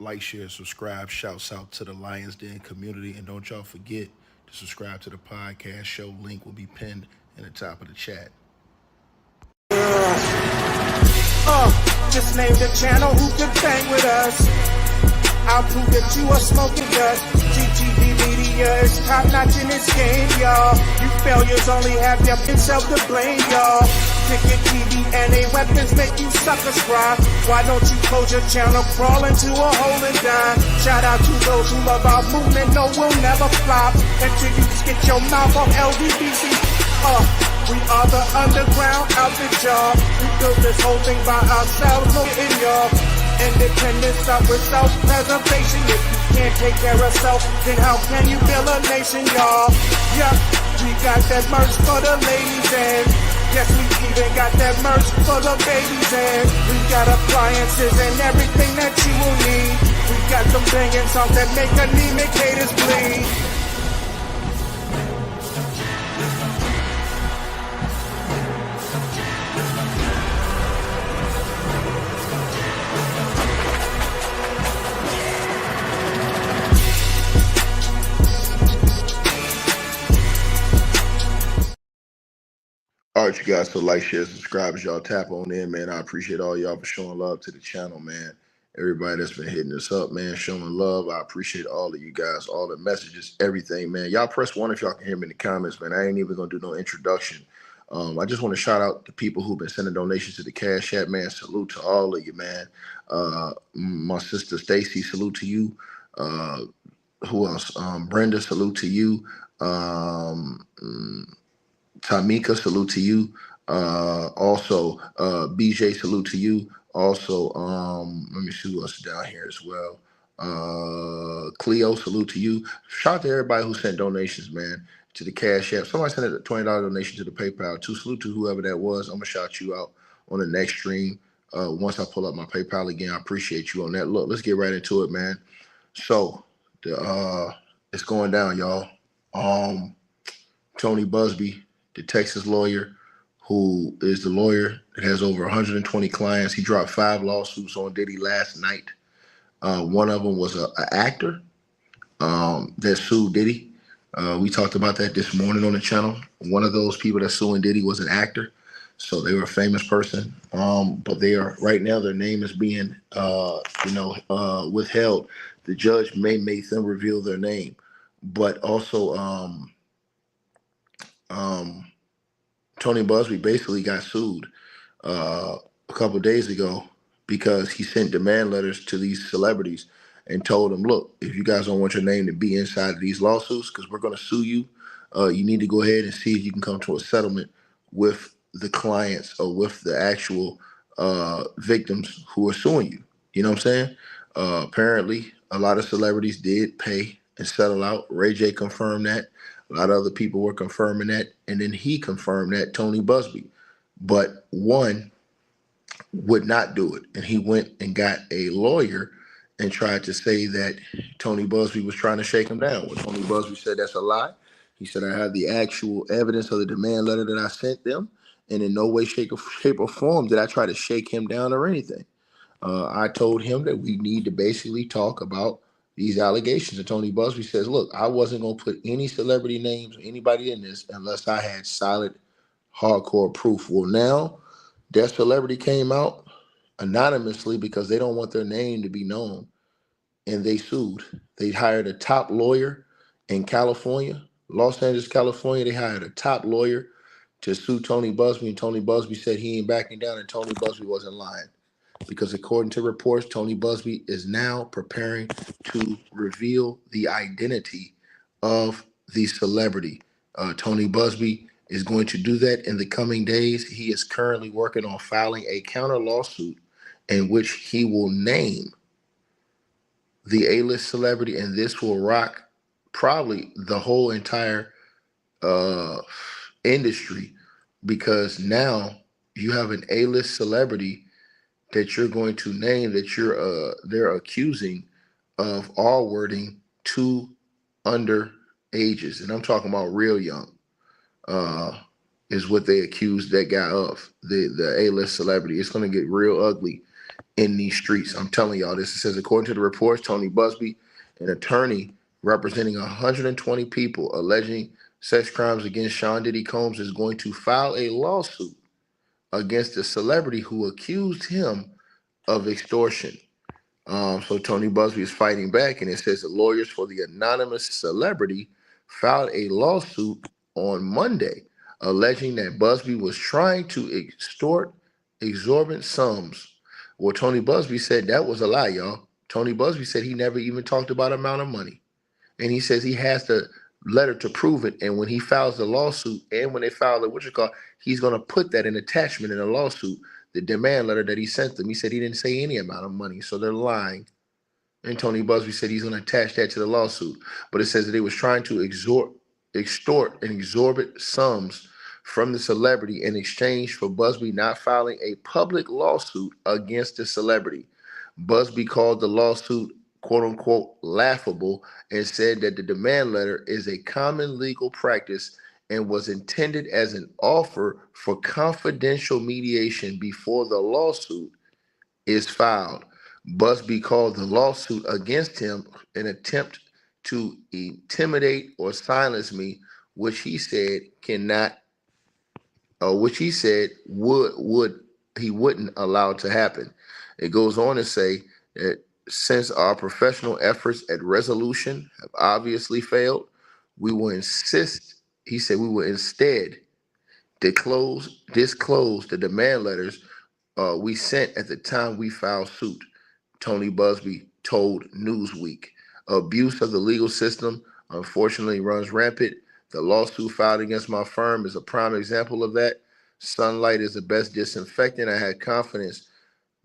like, share, subscribe. Shouts out to the Lions Den community. And don't y'all forget to subscribe to the podcast show. Link will be pinned in the top of the chat. Just name the channel who could bang with us. I'll prove that you are smoking dust. GTV Media is top notch in this game, y'all. You failures only have yourself to blame, y'all. Ticket TV and a weapons make you suckers cry. Why don't you close your channel, crawl into a hole and die? Shout out to those who love our movement, no, we'll never flop until you get your mouth on LDBC. We are the underground outfit, y'all. We built this whole thing by ourselves, no in y'all. Independence up with self-preservation. If you can't take care of self, then how can you build a nation, y'all? Yeah, we got that merch for the ladies and yes, we even got that merch for the babies and we got appliances and everything that you will need. We got some banging songs that make anemic haters bleed. All right, you guys, so like, share, subscribe as y'all tap on in, man. I appreciate all y'all for showing love to the channel, man. Everybody that's been hitting us up, man, showing love. I appreciate all of you guys, all the messages, everything, man. Y'all press one if y'all can hear me in the comments, man. I ain't even going to do no introduction. I just want to shout out the people who've been sending donations to the Cash App, man. Salute to all of you, man. My sister Stacy, salute to you. Who else? Brenda, salute to you. Tamika, salute to you. Also, BJ, salute to you. Also, let me see who else is down here as well. Cleo, salute to you. Shout out to everybody who sent donations, man, to the Cash App. Somebody sent a $20 donation to the PayPal too. Salute to whoever that was. I'm gonna shout you out on the next stream. Once I pull up my PayPal again, I appreciate you on that. Look, let's get right into it, man. So it's going down, y'all. Tony Busby, the Texas lawyer, who is the lawyer that has over 120 clients. He dropped 5 lawsuits on Diddy last night. One of them was an actor that sued Diddy. We talked about that this morning on the channel. One of those people that's suing Diddy was an actor. So they were a famous person. But they are, right now, their name is being, withheld. The judge may make them reveal their name. But also, Tony Busby basically got sued a couple of days ago because he sent demand letters to these celebrities and told them, look, if you guys don't want your name to be inside of these lawsuits because we're going to sue you, you need to go ahead and see if you can come to a settlement with the clients or with the actual victims who are suing you. You know what I'm saying? Apparently, a lot of celebrities did pay and settle out. Ray J confirmed that. A lot of other people were confirming that. And then he confirmed that, Tony Busby. But one would not do it. And he went and got a lawyer and tried to say that Tony Busby was trying to shake him down. Well, Tony Busby said that's a lie. He said, I have the actual evidence of the demand letter that I sent them. And in no way, shape, or form did I try to shake him down or anything. I told him that we need to basically talk about these allegations. And Tony Busby says, look, I wasn't going to put any celebrity names or anybody in this unless I had solid, hardcore proof. Well, now that celebrity came out anonymously because they don't want their name to be known, and they sued. They hired a top lawyer in California, Los Angeles, California. They hired a top lawyer to sue Tony Busby, and Tony Busby said he ain't backing down, and Tony Busby wasn't lying. Because according to reports, Tony Busby is now preparing to reveal the identity of the celebrity. Tony Busby is going to do that in the coming days. He is currently working on filing a counter lawsuit in which he will name the A-list celebrity, and this will rock probably the whole entire industry, because now you have an A-list celebrity that you're going to name that they're accusing of R-wording 2 underages, and I'm talking about real young, is what they accused that guy of, the A-list celebrity. It's going to get real ugly in these streets. I'm telling y'all this. It says, according to the reports, Tony Busby, an attorney representing 120 people alleging sex crimes against Sean Diddy Combs, is going to file a lawsuit against the celebrity who accused him of extortion. So Tony Busby is fighting back, and it says the lawyers for the anonymous celebrity filed a lawsuit on Monday alleging that Busby was trying to extort exorbitant sums. Well, Tony Busby said that was a lie, y'all. Tony Busby said he never even talked about amount of money. And he says he has the letter to prove it. And when he files the lawsuit and when they file the he's going to put that in attachment in the lawsuit, the demand letter that he sent them. He said he didn't say any amount of money. So they're lying. And Tony Busby said he's going to attach that to the lawsuit. But it says that he was trying to extort and exorbitant sums from the celebrity in exchange for Busby not filing a public lawsuit against the celebrity. Busby called the lawsuit quote unquote laughable and said that the demand letter is a common legal practice and was intended as an offer for confidential mediation before the lawsuit is filed. Busby called the lawsuit against him an attempt to intimidate or silence me, which he said cannot, which he said would he wouldn't allow to happen. It goes on to say that since our professional efforts at resolution have obviously failed, we will insist. He said we will instead disclose the demand letters we sent at the time we filed suit, Tony Busby told Newsweek. Abuse of the legal system unfortunately runs rampant. The lawsuit filed against my firm is a prime example of that. Sunlight is the best disinfectant. I had confidence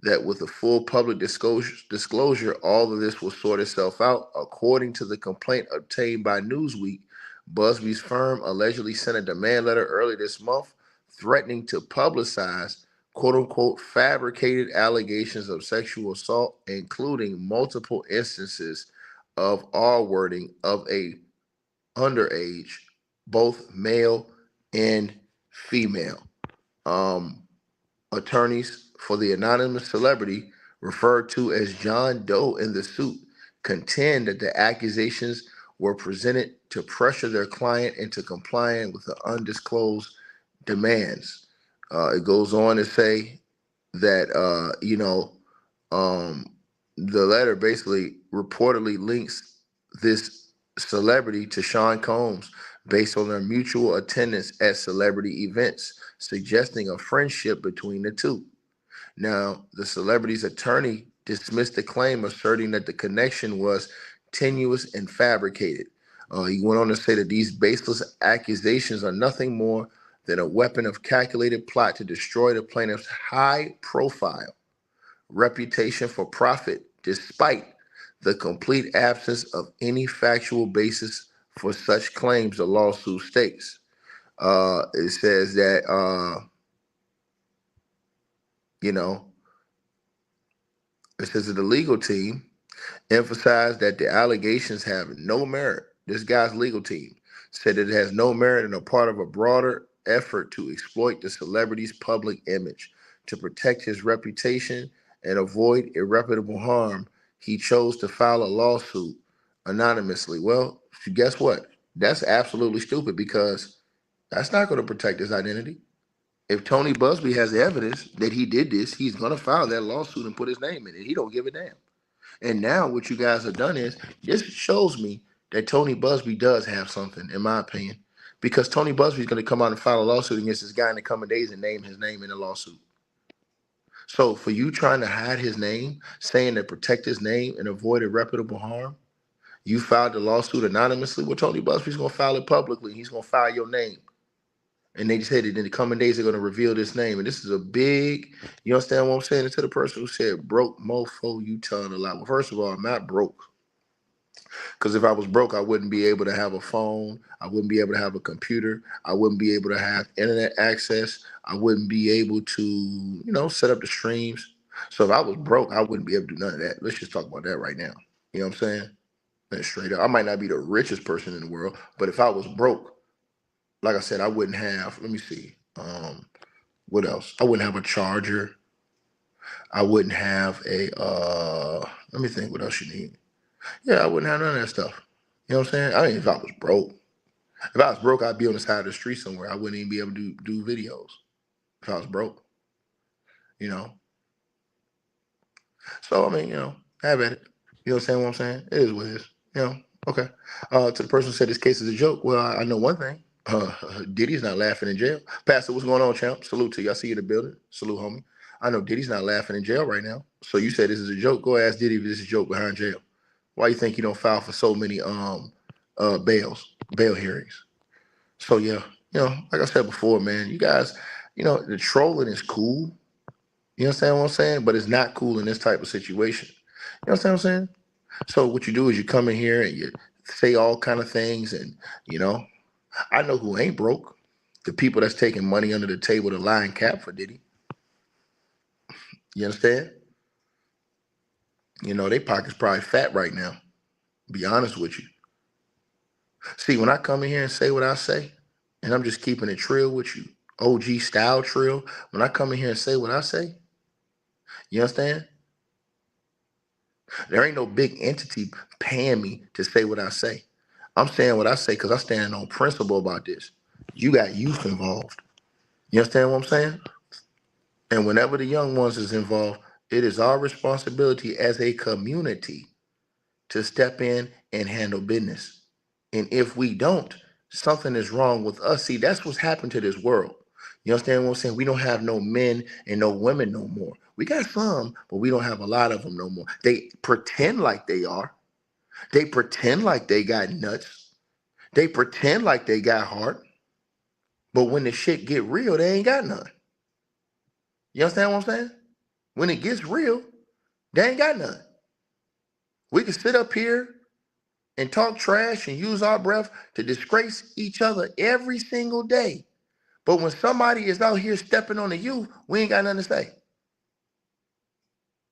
that with a full public disclosure, all of this will sort itself out. According to the complaint obtained by Newsweek, Busby's firm allegedly sent a demand letter early this month threatening to publicize quote unquote fabricated allegations of sexual assault, including multiple instances of R wording of a underage, both male and female. Um, Attorneys for the anonymous celebrity, referred to as John Doe in the suit, contend that the accusations were presented to pressure their client into complying with the undisclosed demands. It goes on to say that um, the letter basically reportedly links this celebrity to Sean Combs based on their mutual attendance at celebrity events, suggesting a friendship between the two. Now, the celebrity's attorney dismissed the claim, asserting that the connection was tenuous and fabricated. He went on to say that these baseless accusations are nothing more than a weapon of calculated plot to destroy the plaintiff's high profile reputation for profit, despite the complete absence of any factual basis for such claims, the lawsuit states. It says that, you know, it says that the legal team emphasized that the allegations have no merit. This guy's legal team said that it has no merit and are part of a broader effort to exploit the celebrity's public image. To protect his reputation and avoid irreparable harm, he chose to file a lawsuit anonymously. Well, guess what? That's absolutely stupid because that's not going to protect his identity. If Tony Busby has evidence that he did this, he's going to file that lawsuit and put his name in it. He don't give a damn. And now what you guys have done is this shows me that Tony Busby does have something, in my opinion, because Tony Busby is going to come out and file a lawsuit against this guy in the coming days and name his name in the lawsuit. So for you trying to hide his name, saying to protect his name and avoid irreparable harm, you filed the lawsuit anonymously. Well, Tony Busby's going to file it publicly. He's going to file your name. And they said that in the coming days, they're going to reveal this name. And this is a big, you understand what I'm saying? And to the person who said, broke mofo, you telling a lie. Well, first of all, I'm not broke. Because if I was broke, I wouldn't be able to have a phone. I wouldn't be able to have a computer. I wouldn't be able to have internet access. I wouldn't be able to, set up the streams. So if I was broke, I wouldn't be able to do none of that. Let's just talk about that right now. You know what I'm saying? That's straight up. I might not be the richest person in the world, but if I was broke, like I said, I wouldn't have, let me see. What else? I wouldn't have a charger. I wouldn't have a let me think what else you need. Yeah, I wouldn't have none of that stuff. You know what I'm saying? I mean, if I was broke. If I was broke, I'd be on the side of the street somewhere. I wouldn't even be able to do videos if I was broke, you know. So I mean, have at it. You know what I'm saying? It is what it is. You know. Okay. To the person who said this case is a joke, well, I know one thing. Diddy's not laughing in jail. Pastor, what's going on, champ? Salute to you. I see you in the building. Salute, homie. I know Diddy's not laughing in jail right now. So you said this is a joke. Go ask Diddy if this is a joke behind jail. Why you think you don't file for so many bail hearings? So yeah, like I said before, man, you guys, the trolling is cool. You understand what I'm saying? But it's not cool in this type of situation. You understand what I'm saying? So what you do is you come in here and you say all kind of things, and you know, I know who ain't broke. The people that's taking money under the table to lie and cap for Diddy. You understand? They pockets probably fat right now. Be honest with you. See, when I come in here and say what I say, and I'm just keeping it trill with you, OG style trill. When I come in here and say what I say, you understand? There ain't no big entity paying me to say what I say. I'm saying what I say because I stand on principle about this. You got youth involved. You understand what I'm saying? And whenever the young ones is involved, it is our responsibility as a community to step in and handle business. And if we don't, something is wrong with us. See, that's what's happened to this world. You understand what I'm saying? We don't have no men and no women no more. We got some, but we don't have a lot of them no more. They pretend like they are. They pretend like they got nuts. They pretend like they got heart. But when the shit get real, they ain't got none. You understand what I'm saying? When it gets real, they ain't got none. We can sit up here and talk trash and use our breath to disgrace each other every single day. But when somebody is out here stepping on the youth, we ain't got nothing to say.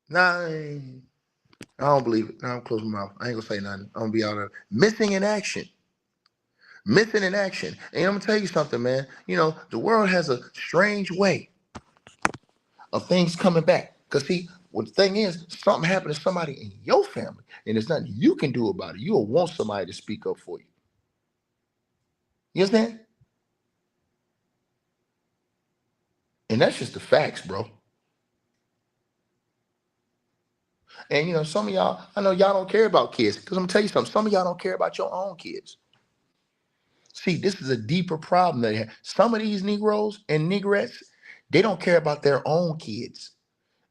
Nah, I don't believe it. Nah, I'm closing my mouth. I ain't gonna say nothing. I'm gonna be out there missing in action. Missing in action. And I'm gonna tell you something, man. The world has a strange way of things coming back. Because see, what the thing is, something happened to somebody in your family, and there's nothing you can do about it. You'll want somebody to speak up for you. You understand? And that's just the facts, bro. And some of y'all, I know y'all don't care about kids. Because I'm gonna tell you something, some of y'all don't care about your own kids. See, this is a deeper problem that they have. Some of these Negroes and Negrettes, they don't care about their own kids.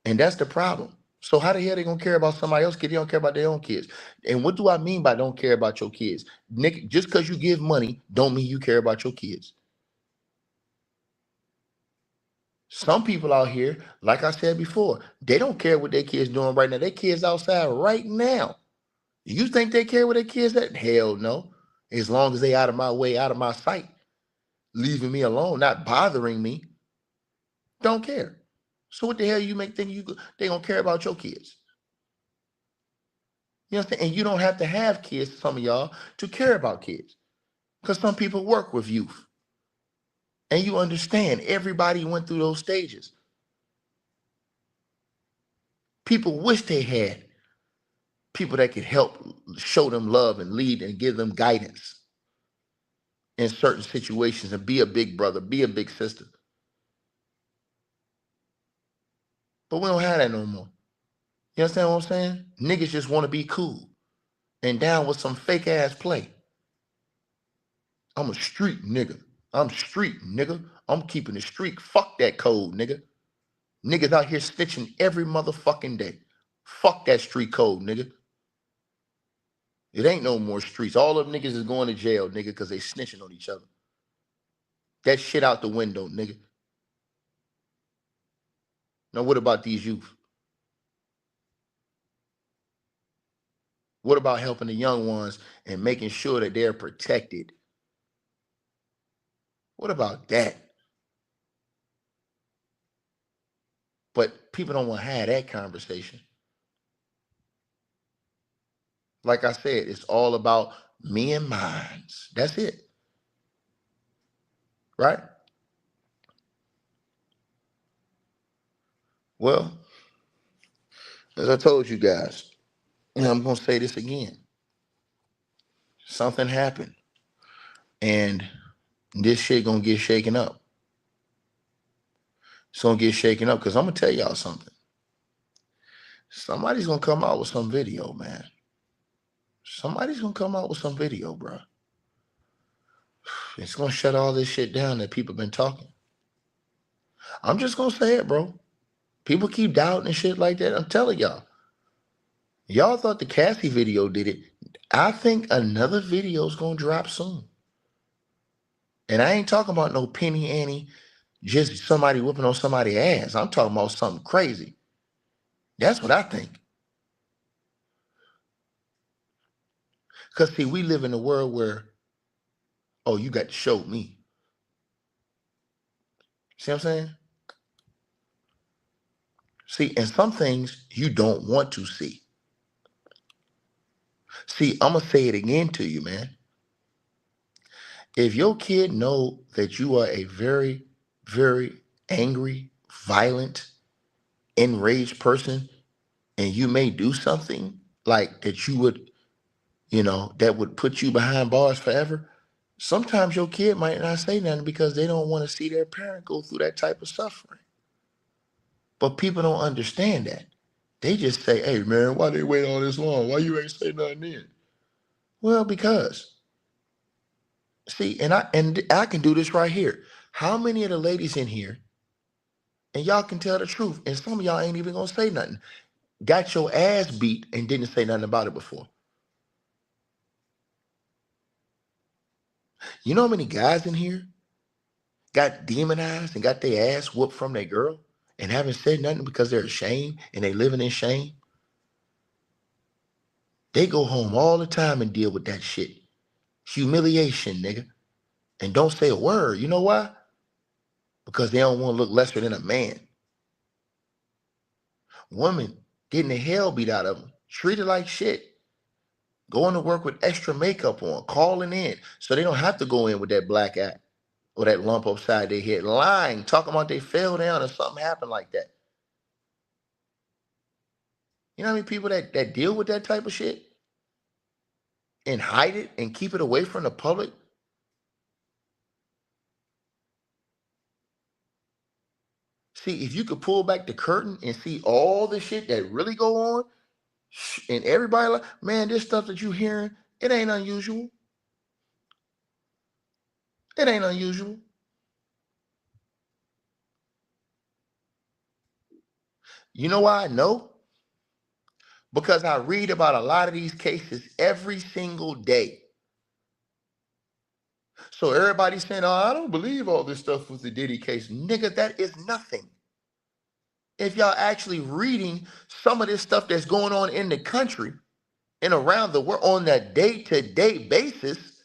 And that's the problem. So how the hell they gonna care about somebody else's kid? They don't care about their own kids. And what do I mean by don't care about your kids? Nick, just because you give money, don't mean you care about your kids. Some people out here, like I said before, they don't care what their kids doing right now. Their kids outside right now. You think they care what their kids at? Hell no. As long as they out of my way, out of my sight, leaving me alone, not bothering me, don't care. So what the hell you make think they gonna care about your kids? You understand? And you don't have to have kids, some of y'all, to care about kids. Because some people work with youth. And you understand everybody went through those stages. People wish they had people that could help show them love and lead and give them guidance in certain situations and be a big brother, be a big sister. But we don't have that no more. You understand what I'm saying? Niggas just want to be cool and down with some fake ass play. I'm a street nigga. I'm street nigga. I'm keeping the streak. Fuck that code, nigga. Niggas out here snitching every motherfucking day. Fuck that street code, nigga. It ain't no more streets. All of them niggas is going to jail, nigga, because they snitching on each other. That shit out the window, nigga. Now what about these youth? What about helping the young ones and making sure that they're protected? What about that? But people don't want to have that conversation. Like I said, it's all about me and mines. That's it. Right? Well, As I told you guys, and I'm gonna say this again. Something happened, and this shit gonna get shaken up. It's gonna get shaken up because I'm gonna tell y'all something. Somebody's gonna come out with some video, man. Somebody's gonna come out with some video, bro. It's gonna shut all this shit down that people been talking. I'm just gonna say it, bro. People keep doubting and shit like that. I'm telling y'all. Y'all thought the Cassie video did it. I think another video is gonna drop soon. And I ain't talking about no penny Annie, just somebody whooping on somebody's ass. I'm talking about something crazy. That's what I think. Because see, we live in a world where, oh, you got to show me. See what I'm saying? See, and some things you don't want to see. See, I'm gonna say it again to you, man. If your kid know that you are a very, very angry, violent, enraged person, and you may do something like that you would, that would put you behind bars forever. Sometimes your kid might not say nothing because they don't want to see their parent go through that type of suffering. But people don't understand that. They just say, hey man, why they wait all this long? Why you ain't say nothing then? Well, because see, and I can do this right here. How many of the ladies in here, and y'all can tell the truth, and some of y'all ain't even gonna say nothing, got your ass beat and didn't say nothing about it before? You know how many guys in here got demonized and got their ass whooped from their girl and haven't said nothing because they're ashamed and they living in shame? They go home all the time and deal with that shit. Humiliation, nigga. And don't say a word. You know why? Because they don't want to look lesser than a man. Women getting the hell beat out of them, treated like shit, going to work with extra makeup on, calling in so they don't have to go in with that black eye or that lump upside their head, lying, talking about they fell down or something happened like that. You know how many people that deal with that type of shit and hide it and keep it away from the public? See, if you could pull back the curtain and see all the shit that really go on, and everybody like, man, this stuff that you hearing, it ain't unusual. It ain't unusual. You know why I know? Because I read about a lot of these cases every single day. So everybody's saying, oh, I don't believe all this stuff with the Diddy case. Nigga, that is nothing. If y'all actually reading some of this stuff that's going on in the country and around the world on a day-to-day basis,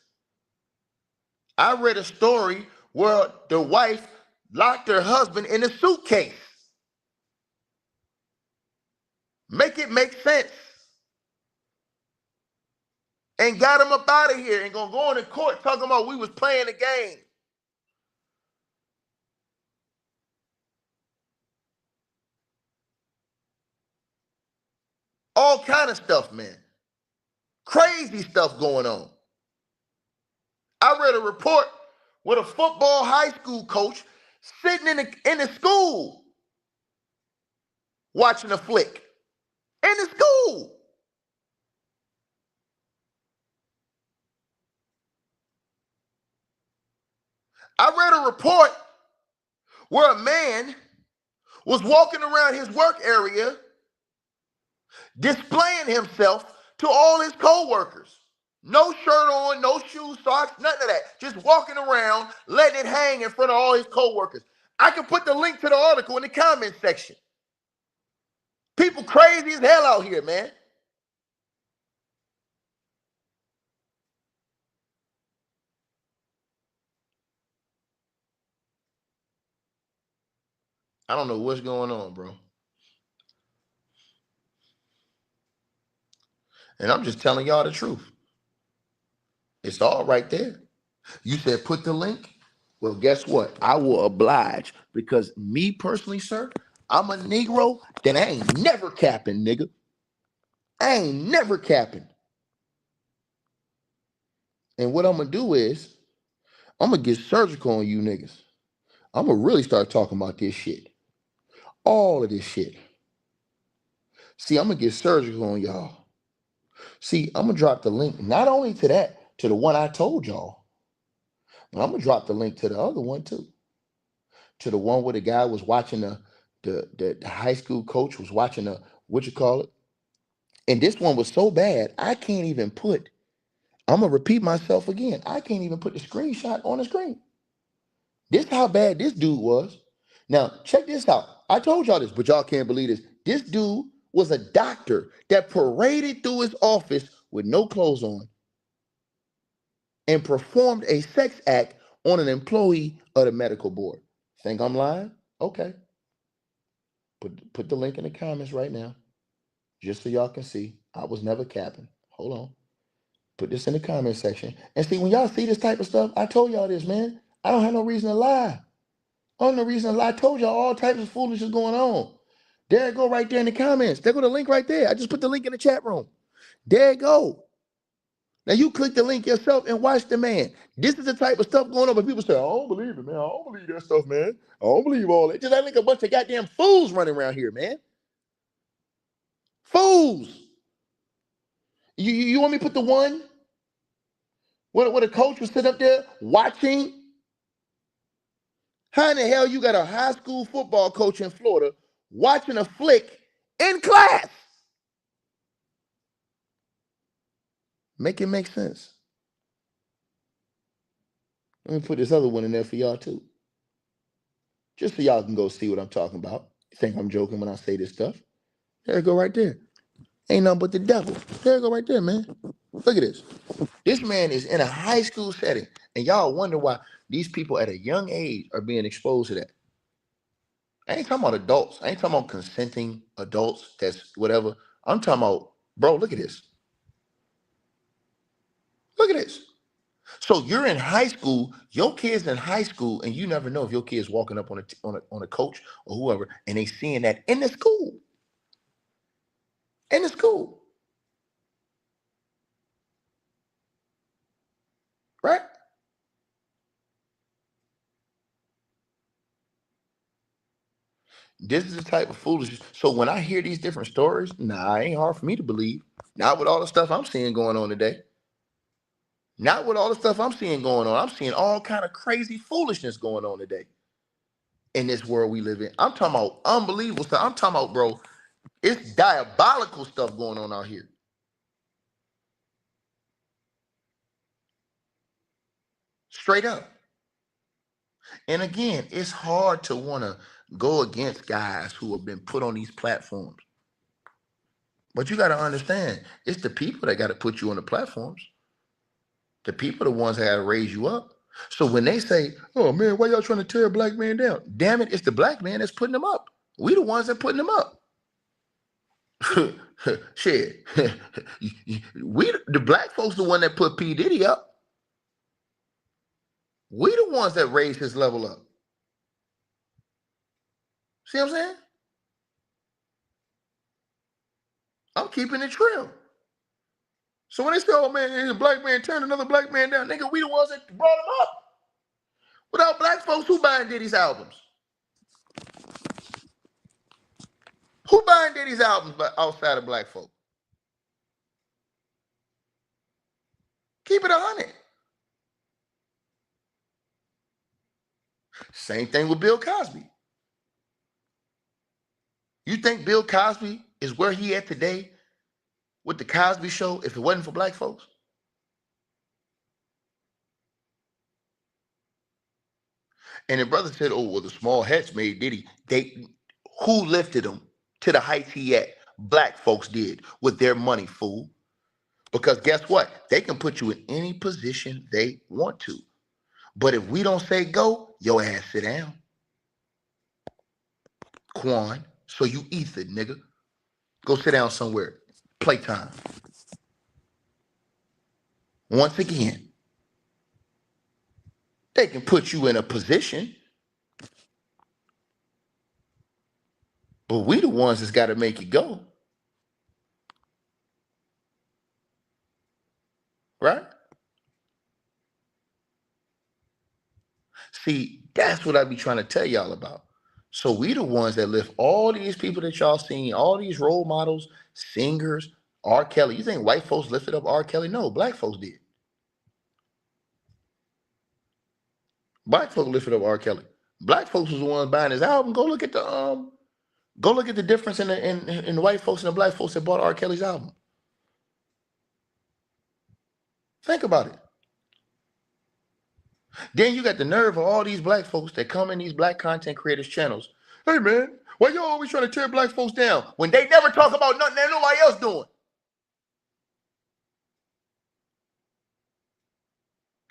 I read a story where the wife locked her husband in a suitcase. Make it make sense. And got him up out of here and gonna go into court talking about we was playing the game. All kind of stuff, man. Crazy stuff going on. I read a report with a football high school coach sitting in the school watching a flick. In the school. I read a report where a man was walking around his work area displaying himself to all his co-workers. No shirt on, no shoes, socks, nothing of that. Just walking around, letting it hang in front of all his co-workers. I can put the link to the article in the comment section. People crazy as hell out here, man. I don't know what's going on, bro. And I'm just telling y'all the truth. It's all right there. You said put the link. Well, guess what? I will oblige because me personally, sir, I'm a Negro, then I ain't never capping, nigga. I ain't never capping. And what I'm gonna do is, I'm gonna get surgical on you niggas. I'm gonna really start talking about this shit. All of this shit. See, I'm gonna get surgical on y'all. See, I'm gonna drop the link not only to that, to the one I told y'all, but I'm gonna drop the link to the other one too. To the one where the guy was watching the high school coach was watching the what you call it. And this one was so bad, I can't even put, I'm gonna repeat myself again. I can't even put the screenshot on the screen. This how bad this dude was. Now, check this out. I told y'all this, but y'all can't believe this. This dude was a doctor that paraded through his office with no clothes on and performed a sex act on an employee of the medical board. Think I'm lying? Okay. Put the link in the comments right now, just so y'all can see. I was never capping. Hold on. Put this in the comment section. And see, when y'all see this type of stuff, I told y'all this, man. I don't have no reason to lie. I don't have no reason to lie. I told y'all all types of foolishness going on. There it go right there in the comments. There go the link right there. I just put the link in the chat room. There it go. Now you click the link yourself and watch the man. This is the type of stuff going on, but people say, I don't believe it, man. I don't believe that stuff, man. I don't believe all that. Just like a bunch of goddamn fools running around here, man. Fools. You want me to put the one where the coach was sitting up there watching? How in the hell you got a high school football coach in Florida watching a flick in class? Make it make sense. Let me put this other one in there for y'all too. Just so y'all can go see what I'm talking about. You think I'm joking when I say this stuff? There it go right there. Ain't nothing but the devil. There it go right there, man. Look at this. This man is in a high school setting, and y'all wonder why these people at a young age are being exposed to that. I ain't talking about adults. I ain't talking about consenting adults that's whatever. I'm talking about, bro, look at this. Look at this. So you're in high school, your kid's in high school, and you never know if your kid's walking up on a coach or whoever, and they seeing that in the school. In the school. Right? This is the type of foolishness. So when I hear these different stories, nah, it ain't hard for me to believe. Not with all the stuff I'm seeing going on today. Not with all the stuff I'm seeing going on. I'm seeing all kind of crazy foolishness going on today in this world we live in. I'm talking about unbelievable stuff. I'm talking about, bro, it's diabolical stuff going on out here. Straight up. And again, it's hard to want to go against guys who have been put on these platforms. But you got to understand, it's the people that got to put you on the platforms. The people are the ones that got to raise you up. So when they say, oh man, why y'all trying to tear a black man down? Damn it, it's the black man that's putting them up. We the ones that putting them up. Shit. We the black folks the one that put P. Diddy up. We the ones that raised his level up. See what I'm saying? I'm keeping it real. So when they say, oh man, a black man turned another black man down, nigga, we the ones that brought him up. Without black folks, who buying Diddy's albums? Who buying Diddy's albums outside of black folk? Keep it 100. Same thing with Bill Cosby. You think Bill Cosby is where he at today with the Cosby Show if it wasn't for black folks? And the brother said, oh, well, the small hats made Diddy. Who lifted him to the heights he at? Black folks did with their money, fool. Because guess what? They can put you in any position they want to. But if we don't say go, your ass sit down. Quan, so you ether, nigga. Go sit down somewhere. Playtime. Once again, they can put you in a position. But we the ones that's got to make it go, right? See, that's what I be trying to tell y'all about. So we the ones that lift all these people that y'all seen, all these role models, singers, R. Kelly. You think white folks lifted up R. Kelly? No, black folks did. Black folks lifted up R. Kelly. Black folks was the ones buying his album. Go look at the difference in the white folks and the black folks that bought R. Kelly's album. Think about it. Then you got the nerve of all these black folks that come in these black content creators channels. Hey man, why you always trying to tear black folks down when they never talk about nothing that nobody else doing?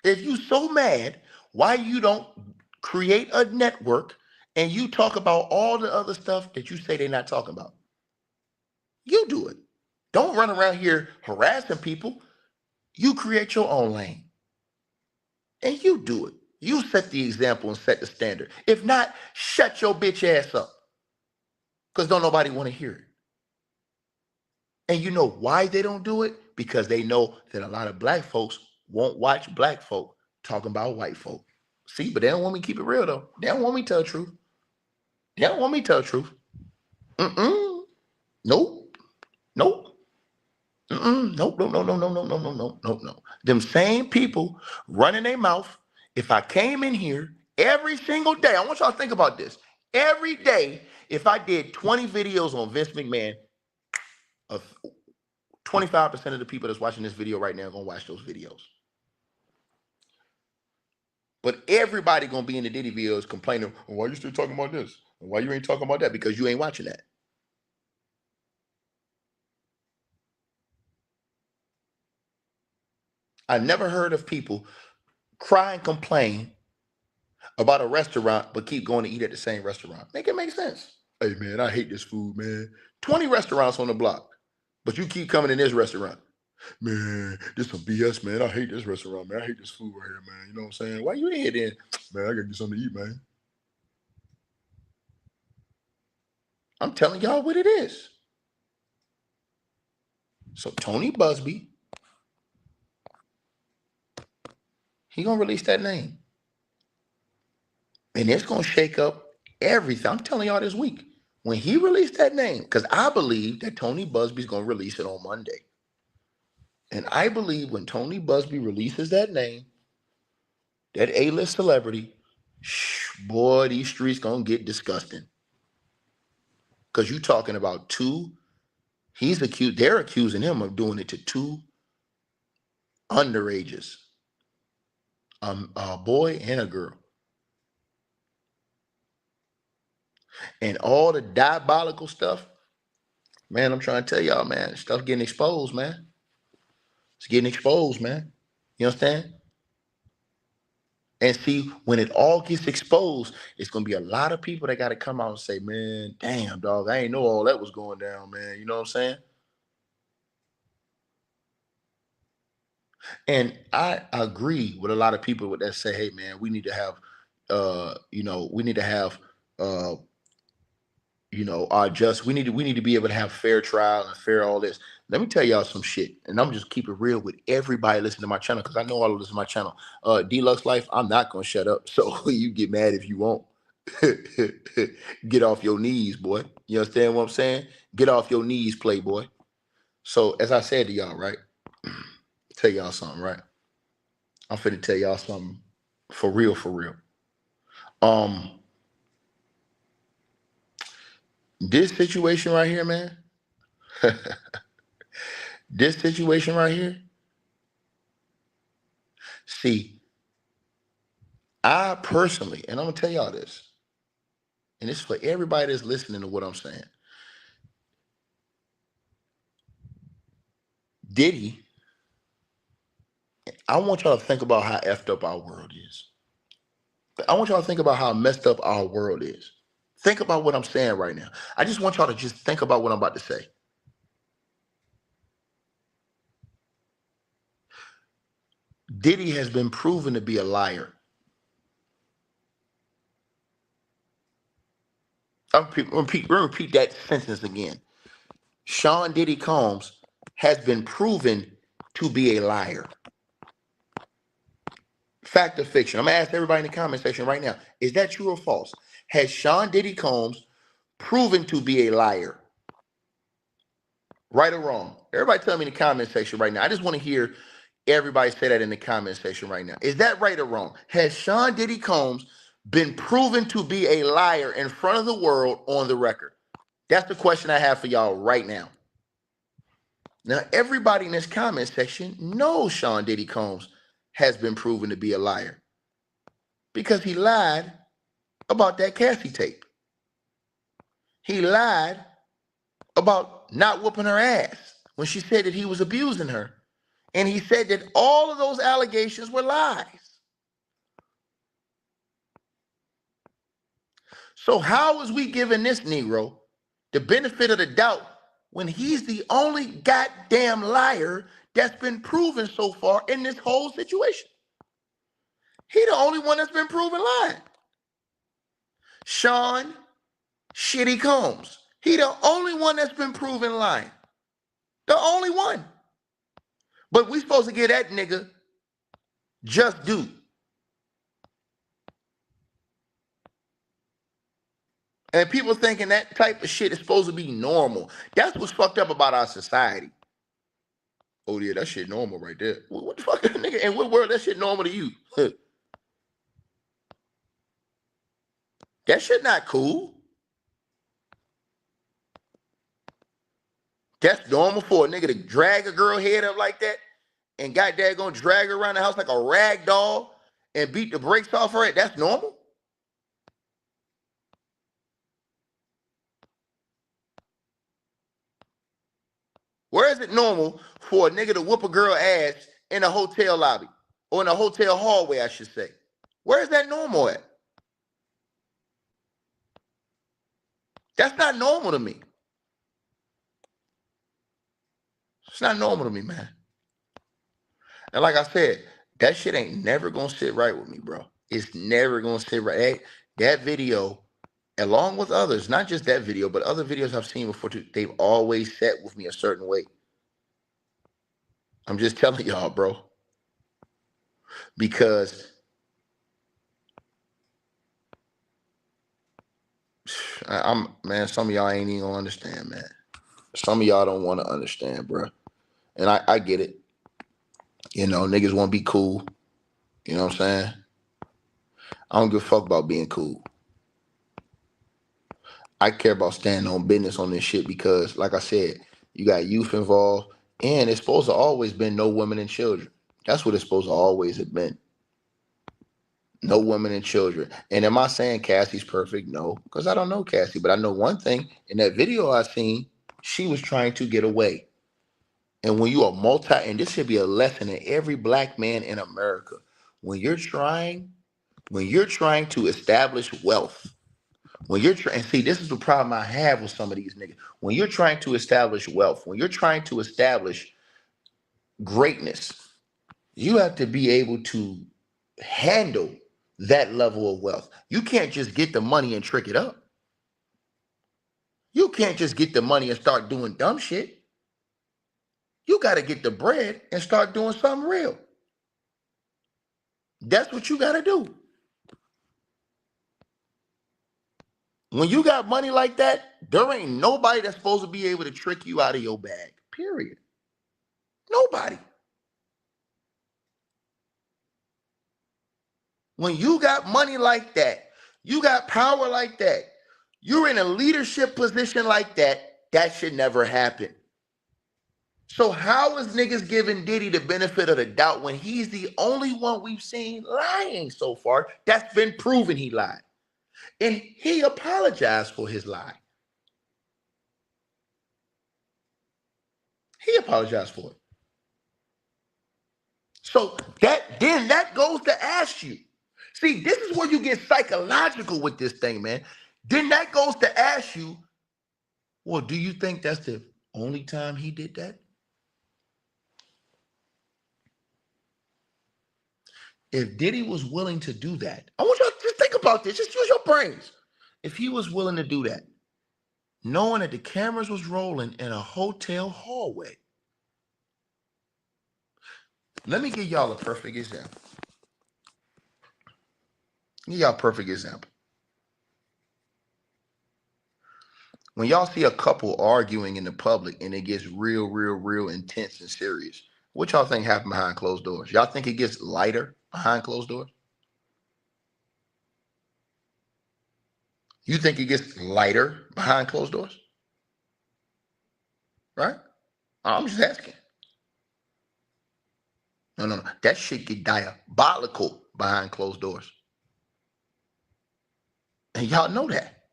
If you so mad, why you don't create a network and you talk about all the other stuff that you say they're not talking about? You do it. Don't run around here harassing people. You create your own lane. And you do it. You set the example and set the standard. If not, shut your bitch ass up. Because don't nobody want to hear it. And you know why they don't do it? Because they know that a lot of black folks won't watch black folk talking about white folk. See, but they don't want me to keep it real though. They don't want me to tell the truth. They don't want me to tell the truth. Nope. Nope. Nope. No. Them same people running their mouth. If I came in here every single day, I want y'all to think about this. Every day, if I did 20 videos on Vince McMahon, 25% of the people that's watching this video right now are gonna watch those videos. But everybody gonna be in the Diddy videos complaining, why you still talking about this? And why you ain't talking about that? Because you ain't watching that. I never heard of people cry and complain about a restaurant, but keep going to eat at the same restaurant. Make it make sense. Hey man, I hate this food, man. 20 restaurants on the block, but you keep coming in this restaurant. Man, this some BS, man. I hate this restaurant, man. I hate this food right here, man. You know what I'm saying? Why you in here then? Man, I gotta get something to eat, man. I'm telling y'all what it is. So Tony Busby, he gonna release that name. And it's gonna shake up everything. I'm telling y'all this week. When he released that name, because I believe that Tony Busby's gonna release it on Monday. And I believe when Tony Busby releases that name, that A-list celebrity, boy, these streets gonna get disgusting. Because you talking about they're accusing him of doing it to two underages, a boy and a girl. And all the diabolical stuff, man, I'm trying to tell y'all, man, stuff getting exposed, man. It's getting exposed, man. You understand? And see, when it all gets exposed, it's gonna be a lot of people that gotta come out and say, man, damn, dog, I ain't know all that was going down, man. You know what I'm saying? And I agree with a lot of people that say, hey, man, we need to have, we need to have, we need to be able to have fair trial and fair all this. Let me tell y'all some shit, and I'm just keep it real with everybody listening to my channel because I know all of this is my channel. Deluxe Life, I'm not gonna shut up. So you get mad if you want. Get off your knees, boy. You understand what I'm saying? Get off your knees, playboy. So as I said to y'all, right? Tell y'all something, right? I'm finna tell y'all something for real, for real. This situation right here, man. This situation right here. See, I personally, and I'm gonna tell y'all this, and this is for everybody that's listening to what I'm saying. Diddy, I want y'all to think about how effed up our world is. I want y'all to think about how messed up our world is. Think about what I'm saying right now. I just want y'all to just think about what I'm about to say. Diddy has been proven to be a liar. repeat that sentence again. Sean Diddy Combs has been proven to be a liar. Fact or fiction? I'm gonna ask everybody in the comment section right now. Is that true or false? Has Sean Diddy Combs proven to be a liar? Right or wrong? Everybody tell me in the comment section right now. I just want to hear everybody say that in the comment section right now. Is that right or wrong? Has Sean Diddy Combs been proven to be a liar in front of the world on the record? That's the question I have for y'all right now. Now, everybody in this comment section knows Sean Diddy Combs has been proven to be a liar because he lied about that Cassie tape. He lied about not whooping her ass when she said that he was abusing her. And he said that all of those allegations were lies. So how is we giving this Negro the benefit of the doubt when he's the only goddamn liar that's been proven so far in this whole situation? He the only one that's been proven lying. Sean Shitty Combs. He the only one that's been proven lying. The only one. But we supposed to give that nigga just due. And people thinking that type of shit is supposed to be normal. That's what's fucked up about our society. Oh yeah, that shit normal right there. What the fuck, nigga? In what world that shit normal to you? That shit not cool. That's normal for a nigga to drag a girl head up like that and goddamn gonna drag her around the house like a rag doll and beat the brakes off her. That's normal. Where is it normal for a nigga to whoop a girl ass in a hotel lobby or in a hotel hallway, I should say? Where is that normal at? That's not normal to me. It's not normal to me, man. And like I said, that shit ain't never gonna sit right with me, bro. It's never gonna sit right. That video, along with others, not just that video, but other videos I've seen before too, they've always sat with me a certain way. I'm just telling y'all, bro. Because man, some of y'all ain't even gonna understand, man. Some of y'all don't want to understand, bro. And I get it. You know, niggas want to be cool. You know what I'm saying? I don't give a fuck about being cool. I care about standing on business on this shit because, like I said, you got youth involved, and it's supposed to always been no women and children. That's what it's supposed to always have been. No women and children. And am I saying Cassie's perfect? No, because I don't know Cassie. But I know one thing. In that video I seen, she was trying to get away. And when you are and this should be a lesson in every black man in America. When you're trying to establish wealth, when you're trying, see, this is the problem I have with some of these niggas. When you're trying to establish wealth, when you're trying to establish greatness, you have to be able to handle that level of wealth. You can't just get the money and trick it up. You can't just get the money and start doing dumb shit. You got to get the bread and start doing something real. That's what you got to do. When you got money like that, there ain't nobody that's supposed to be able to trick you out of your bag. Period. Nobody. When you got money like that, you got power like that, you're in a leadership position like that, that should never happen. So how is niggas giving Diddy the benefit of the doubt when he's the only one we've seen lying so far that's been proven he lied? And he apologized for his lie. He apologized for it. So that goes to ask you. See, this is where you get psychological with this thing, man. Then that goes to ask you, well, do you think that's the only time he did that? If Diddy was willing to do that, I want y'all to just think about this. Just use your brains. If he was willing to do that, knowing that the cameras was rolling in a hotel hallway. Let me give y'all a perfect example. Give y'all a perfect example. When y'all see a couple arguing in the public and it gets real intense and serious, what y'all think happened behind closed doors? Y'all think it gets lighter behind closed doors? You think it gets lighter behind closed doors? Right? I'm just asking. No. That shit get diabolical behind closed doors. And y'all know that.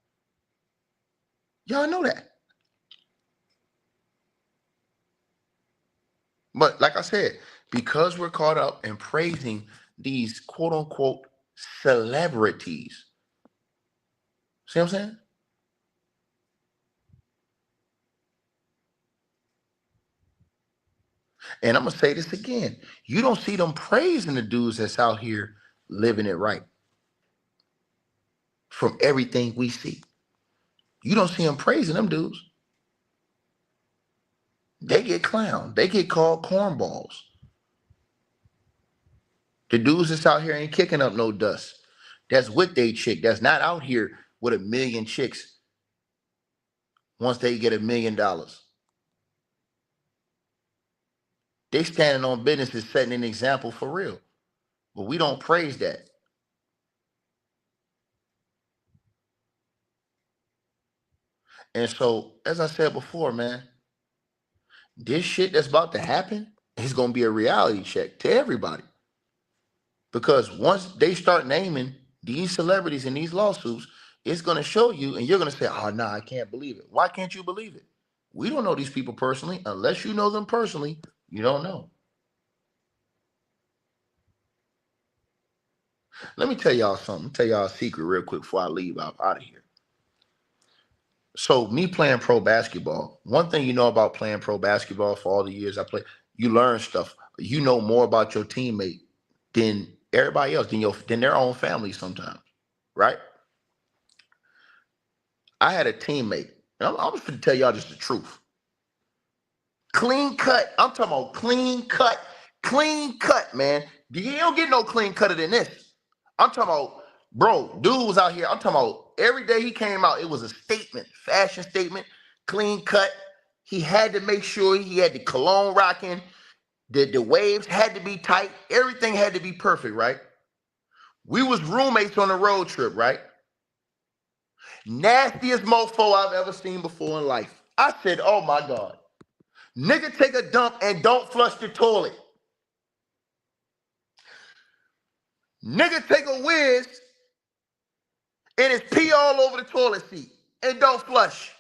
Y'all know that. But like I said, because we're caught up in praising these quote unquote celebrities, see what I'm saying? And I'm going to say this again. You don't see them praising the dudes that's out here living it right. From everything we see, you don't see them praising them dudes. They get clowned. They get called cornballs. The dudes that's out here ain't kicking up no dust. That's with they chick. That's not out here with a million chicks once they get $1 million. They standing on business is setting an example for real. But we don't praise that. And so, as I said before, man, this shit that's about to happen is going to be a reality check to everybody. Because once they start naming these celebrities in these lawsuits, it's going to show you and you're going to say, oh, no, I can't believe it. Why can't you believe it? We don't know these people personally. Unless you know them personally, you don't know. Let me tell y'all something. Tell y'all a secret real quick before I leave out of here. So me playing pro basketball, one thing you know about playing pro basketball for all the years I played, you learn stuff. You know more about your teammate than everybody else, than their own family sometimes, right? I had a teammate, and I'm just going to tell y'all just the truth. Clean cut. I'm talking about clean cut, man. You don't get no clean cutter than this. I'm talking about, bro, dude was out here. I'm talking about every day he came out, it was a statement, fashion statement, clean cut. He had to make sure he had the cologne rocking. The waves had to be tight. Everything had to be perfect, right? We was roommates on a road trip, right? Nastiest mofo I've ever seen before in life. I said, oh my God. Nigga take a dump and don't flush the toilet. Nigga take a whiz and it's pee all over the toilet seat and don't flush.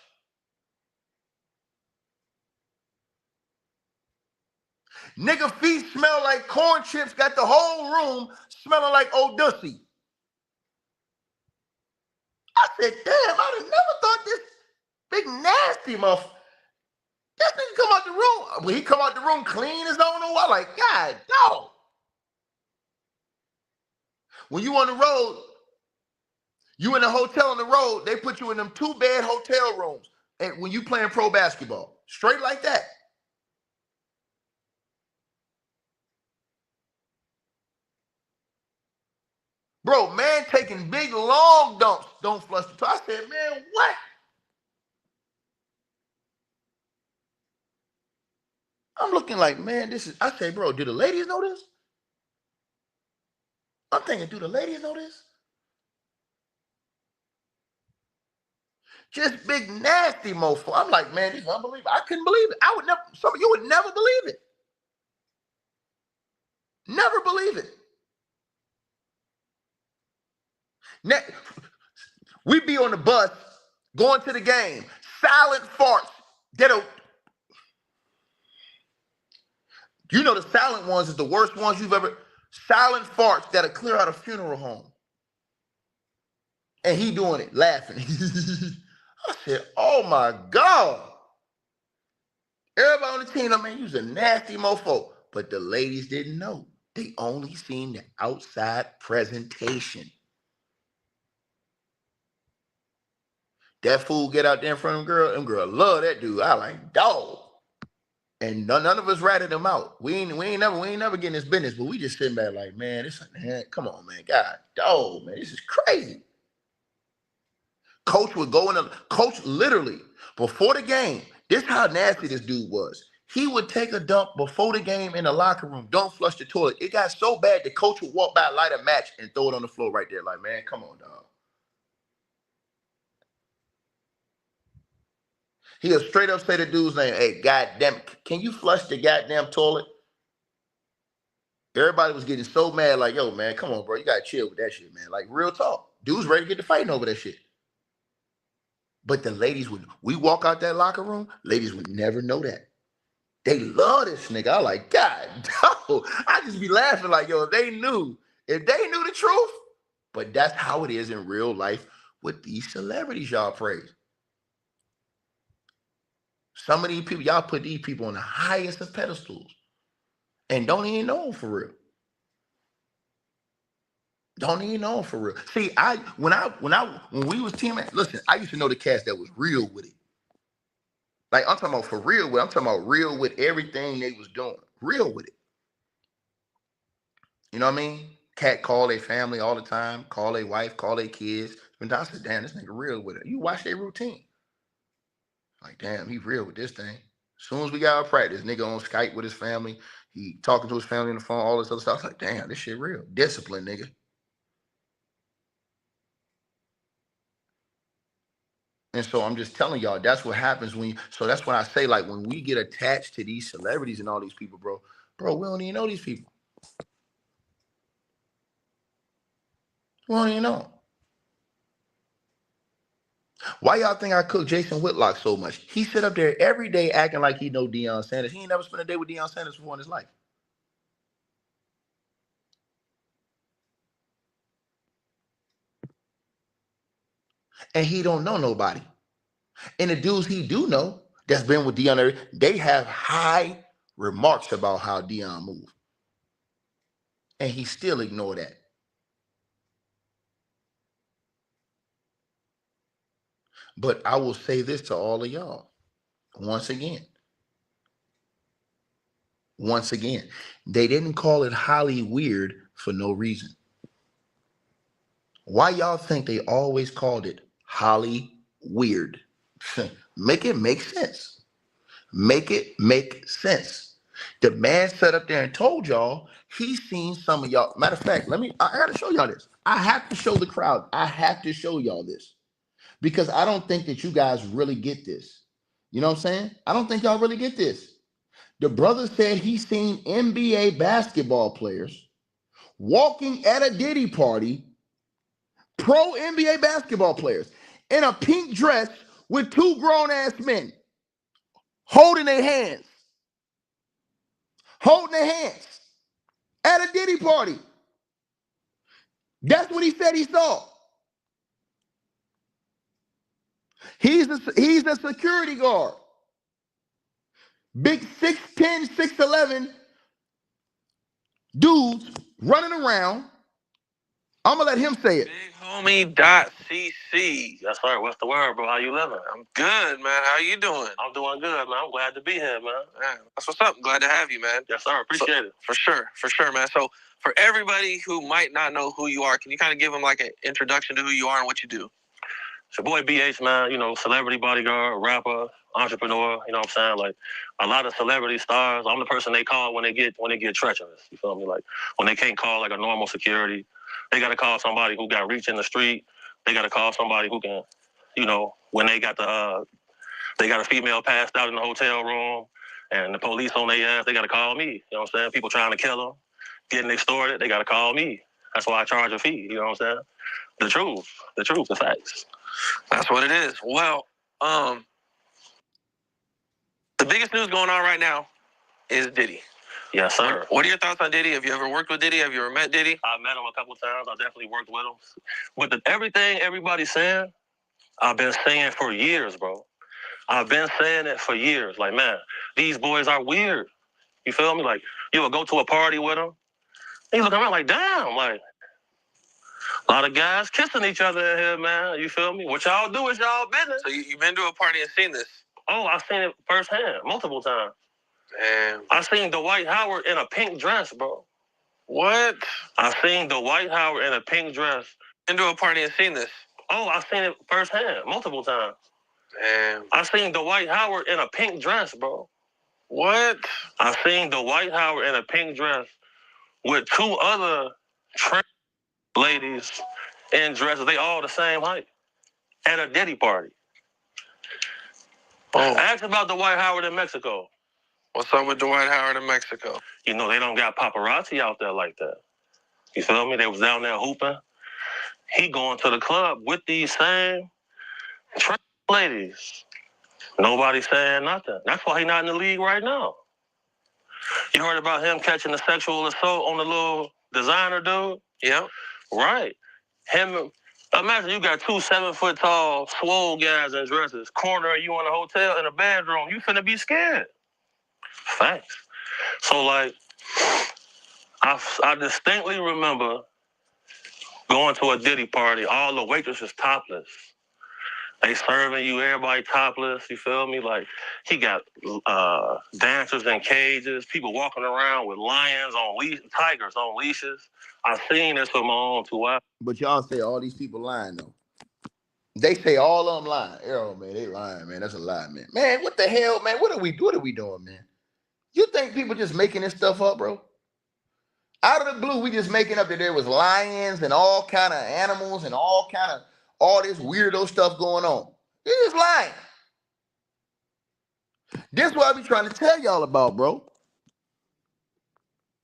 Nigga feet smell like corn chips, got the whole room smelling like Old Dussy. I said, damn, I'd have never thought this big nasty motherfucker. This nigga come out the room. When he come out the room clean as on the wall, like, God, dog. When you on the road, you in a hotel on the road, they put you in them 2-bed hotel rooms. And when you playing pro basketball, straight like that. Bro, man taking big, long dumps, don't flush the toilet. I said, man, what? I'm looking like, man, this is, I say, bro, do the ladies know this? I'm thinking, do the ladies know this? Just big, nasty mofo. I'm like, man, this is unbelievable. I couldn't believe it. I would never, some of you would never believe it. Never believe it. We be on the bus going to the game. Silent farts that'll, you know, the silent ones is the worst ones you've ever, silent farts that'll clear out a funeral home. And he doing it, laughing. I said, oh my God. Everybody on the team, I mean, you was a nasty mofo. But the ladies didn't know. They only seen the outside presentation. That fool get out there in front of them girl love that dude. I like, dog. And none of us ratted him out. We ain't never getting his business, but we just sitting back like, man, come on, man. God, dog, man, this is crazy. Coach would go in coach literally before the game. This how nasty this dude was. He would take a dump before the game in the locker room. Don't flush the toilet. It got so bad the coach would walk by, light a match, and throw it on the floor right there. Like, man, come on, dog. He'll straight up say the dude's name, hey, goddamn, can you flush the goddamn toilet? Everybody was getting so mad, like, yo, man, come on, bro. You gotta chill with that shit, man. Like, real talk. Dudes ready to get to fighting over that shit. But the ladies we walk out that locker room, ladies would never know that. They love this nigga. I like, God, dog. I just be laughing like, yo, if they knew the truth. But that's how it is in real life with these celebrities y'all praise. Some of these people, y'all put these people on the highest of pedestals and don't even know them for real. Don't even know them for real. See, when we was teaming, listen, I used to know the cast that was real with it. Like, I'm talking about for real with, I'm talking about real with everything they was doing. Real with it. You know what I mean? Cat call their family all the time, call their wife, call their kids. And I said, damn, this nigga real with it. You watch their routine. Like, damn, he real with this thing. As soon as we got our practice, nigga on Skype with his family, he talking to his family on the phone, all this other stuff. I was like, damn, this shit real. Discipline, nigga. And so I'm just telling y'all, that's what happens so that's when I say, like, when we get attached to these celebrities and all these people, bro, we don't even know these people. We don't even know. Why y'all think I cook Jason Whitlock so much? He sit up there every day acting like he know Deion Sanders. He ain't never spent a day with Deion Sanders before in his life. And he don't know nobody. And the dudes he do know that's been with Deion, they have high remarks about how Deion moved. And he still ignore that. But I will say this to all of y'all. Once again, they didn't call it Holly weird for no reason. Why y'all think they always called it Holly weird? Make it make sense. Make it make sense. The man sat up there and told y'all he's seen some of y'all. Matter of fact, I gotta show y'all this. I have to show the crowd. I have to show y'all this. Because I don't think that you guys really get this. You know what I'm saying? I don't think y'all really get this. The brother said he's seen NBA basketball players walking at a Diddy party, pro NBA basketball players, in a pink dress with two grown-ass men holding their hands at a Diddy party. That's what he said he saw. He's a security guard. Big 6'10", 6'11" dudes running around. I'm gonna let him say it. Big homie .cc. Yes, sir. What's the word, bro? How you living? I'm good, man. How you doing? I'm doing good, man. I'm glad to be here, man. That's what's up. Glad to have you, man. Yes, sir. Appreciate it. For sure, man. So for everybody who might not know who you are, can you kind of give them like an introduction to who you are and what you do? It's your boy BH, man. You know, celebrity bodyguard, rapper, entrepreneur. You know what I'm saying? Like a lot of celebrity stars, I'm the person they call when they get treacherous. You feel me? Like when they can't call like a normal security, they got to call somebody who got reach in the street. They got to call somebody who can, you know, when they got a female passed out in the hotel room and the police on their ass, they got to call me. You know what I'm saying? People trying to kill them, getting extorted, they got to call me. That's why I charge a fee. You know what I'm saying? The truth, the facts. That's what it is. Well, the biggest news going on right now is Diddy. Yes, sir. What are your thoughts on Diddy? Have you ever worked with Diddy? Have you ever met Diddy? I met him a couple of times. I definitely worked with him. But everything everybody's saying, I've been saying for years, bro. I've been saying it for years. Like, man, these boys are weird. You feel me? Like, you would go to a party with them, and you look around like, damn, like, A lot of guys kissing each other in here, man. You feel me? What y'all do is y'all business. So you been to a party and seen this? Oh, I've seen it firsthand, multiple times. Damn. I seen Dwight Howard in a pink dress, bro. What? I seen Dwight Howard in a pink dress. Been to a party and seen this? Oh, I've seen it firsthand, multiple times. Damn. I seen Dwight Howard in a pink dress, bro. What? I seen Dwight Howard in a pink dress with two other trans ladies in dresses. They all the same height at a Diddy party. Oh. Ask about Dwight Howard in Mexico. What's up with Dwight Howard in Mexico? You know, they don't got paparazzi out there like that. You feel me? They was down there hooping. He going to the club with these same trans ladies. Nobody saying nothing. That's why he not in the league right now. You heard about him catching the sexual assault on the little designer dude? Yep. Right. Him. Imagine you got two 7-foot-tall, swole guys in dresses, corner you in a hotel in a bedroom. You finna be scared. Facts. So, like, I distinctly remember going to a Diddy party, all the waitresses topless. They serving you, everybody topless, you feel me? Like, he got dancers in cages, people walking around with lions on leashes, tigers on leashes. I've seen this with my own 2 eyes. But y'all say all these people lying, though. They say all of them lying. Oh, man, they lying, man. That's a lie, man. Man, what the hell, man? What are we doing, man? You think people just making this stuff up, bro? Out of the blue, we just making up that there was lions and all kind of animals and all this weirdo stuff going on. You're just lying. This is what I be trying to tell y'all about, bro.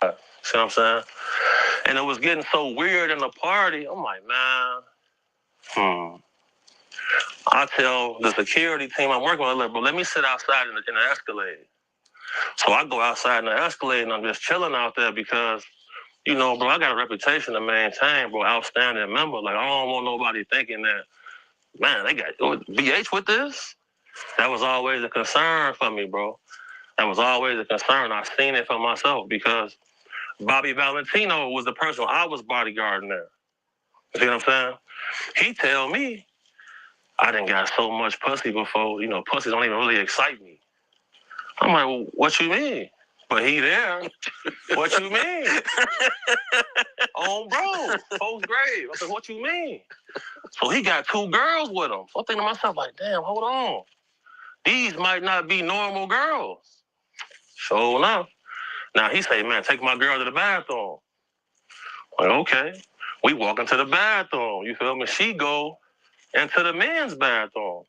See what I'm saying? And it was getting so weird in the party. I'm like, man, I tell the security team I'm working with, like, bro, let me sit outside in the Escalade. So I go outside in the Escalade and I'm just chilling out there because, you know, bro, I got a reputation to maintain, bro, outstanding member. Like, I don't want nobody thinking that, man, they got BH with this? That was always a concern for me, bro. That was always a concern. I seen it for myself because Bobby Valentino was the person I was bodyguarding there. You see what I'm saying? He tell me I done got so much pussy before, you know, pussy don't even really excite me. I'm like, well, what you mean? But he there. What you mean? Oh, bro, folks grave. I said, what you mean? So he got 2 girls with him. So I'm thinking to myself, like, damn, hold on. These might not be normal girls. Sure enough. Now he say, man, take my girl to the bathroom. Like, okay. We walk into the bathroom. You feel me? She go into the men's bathroom.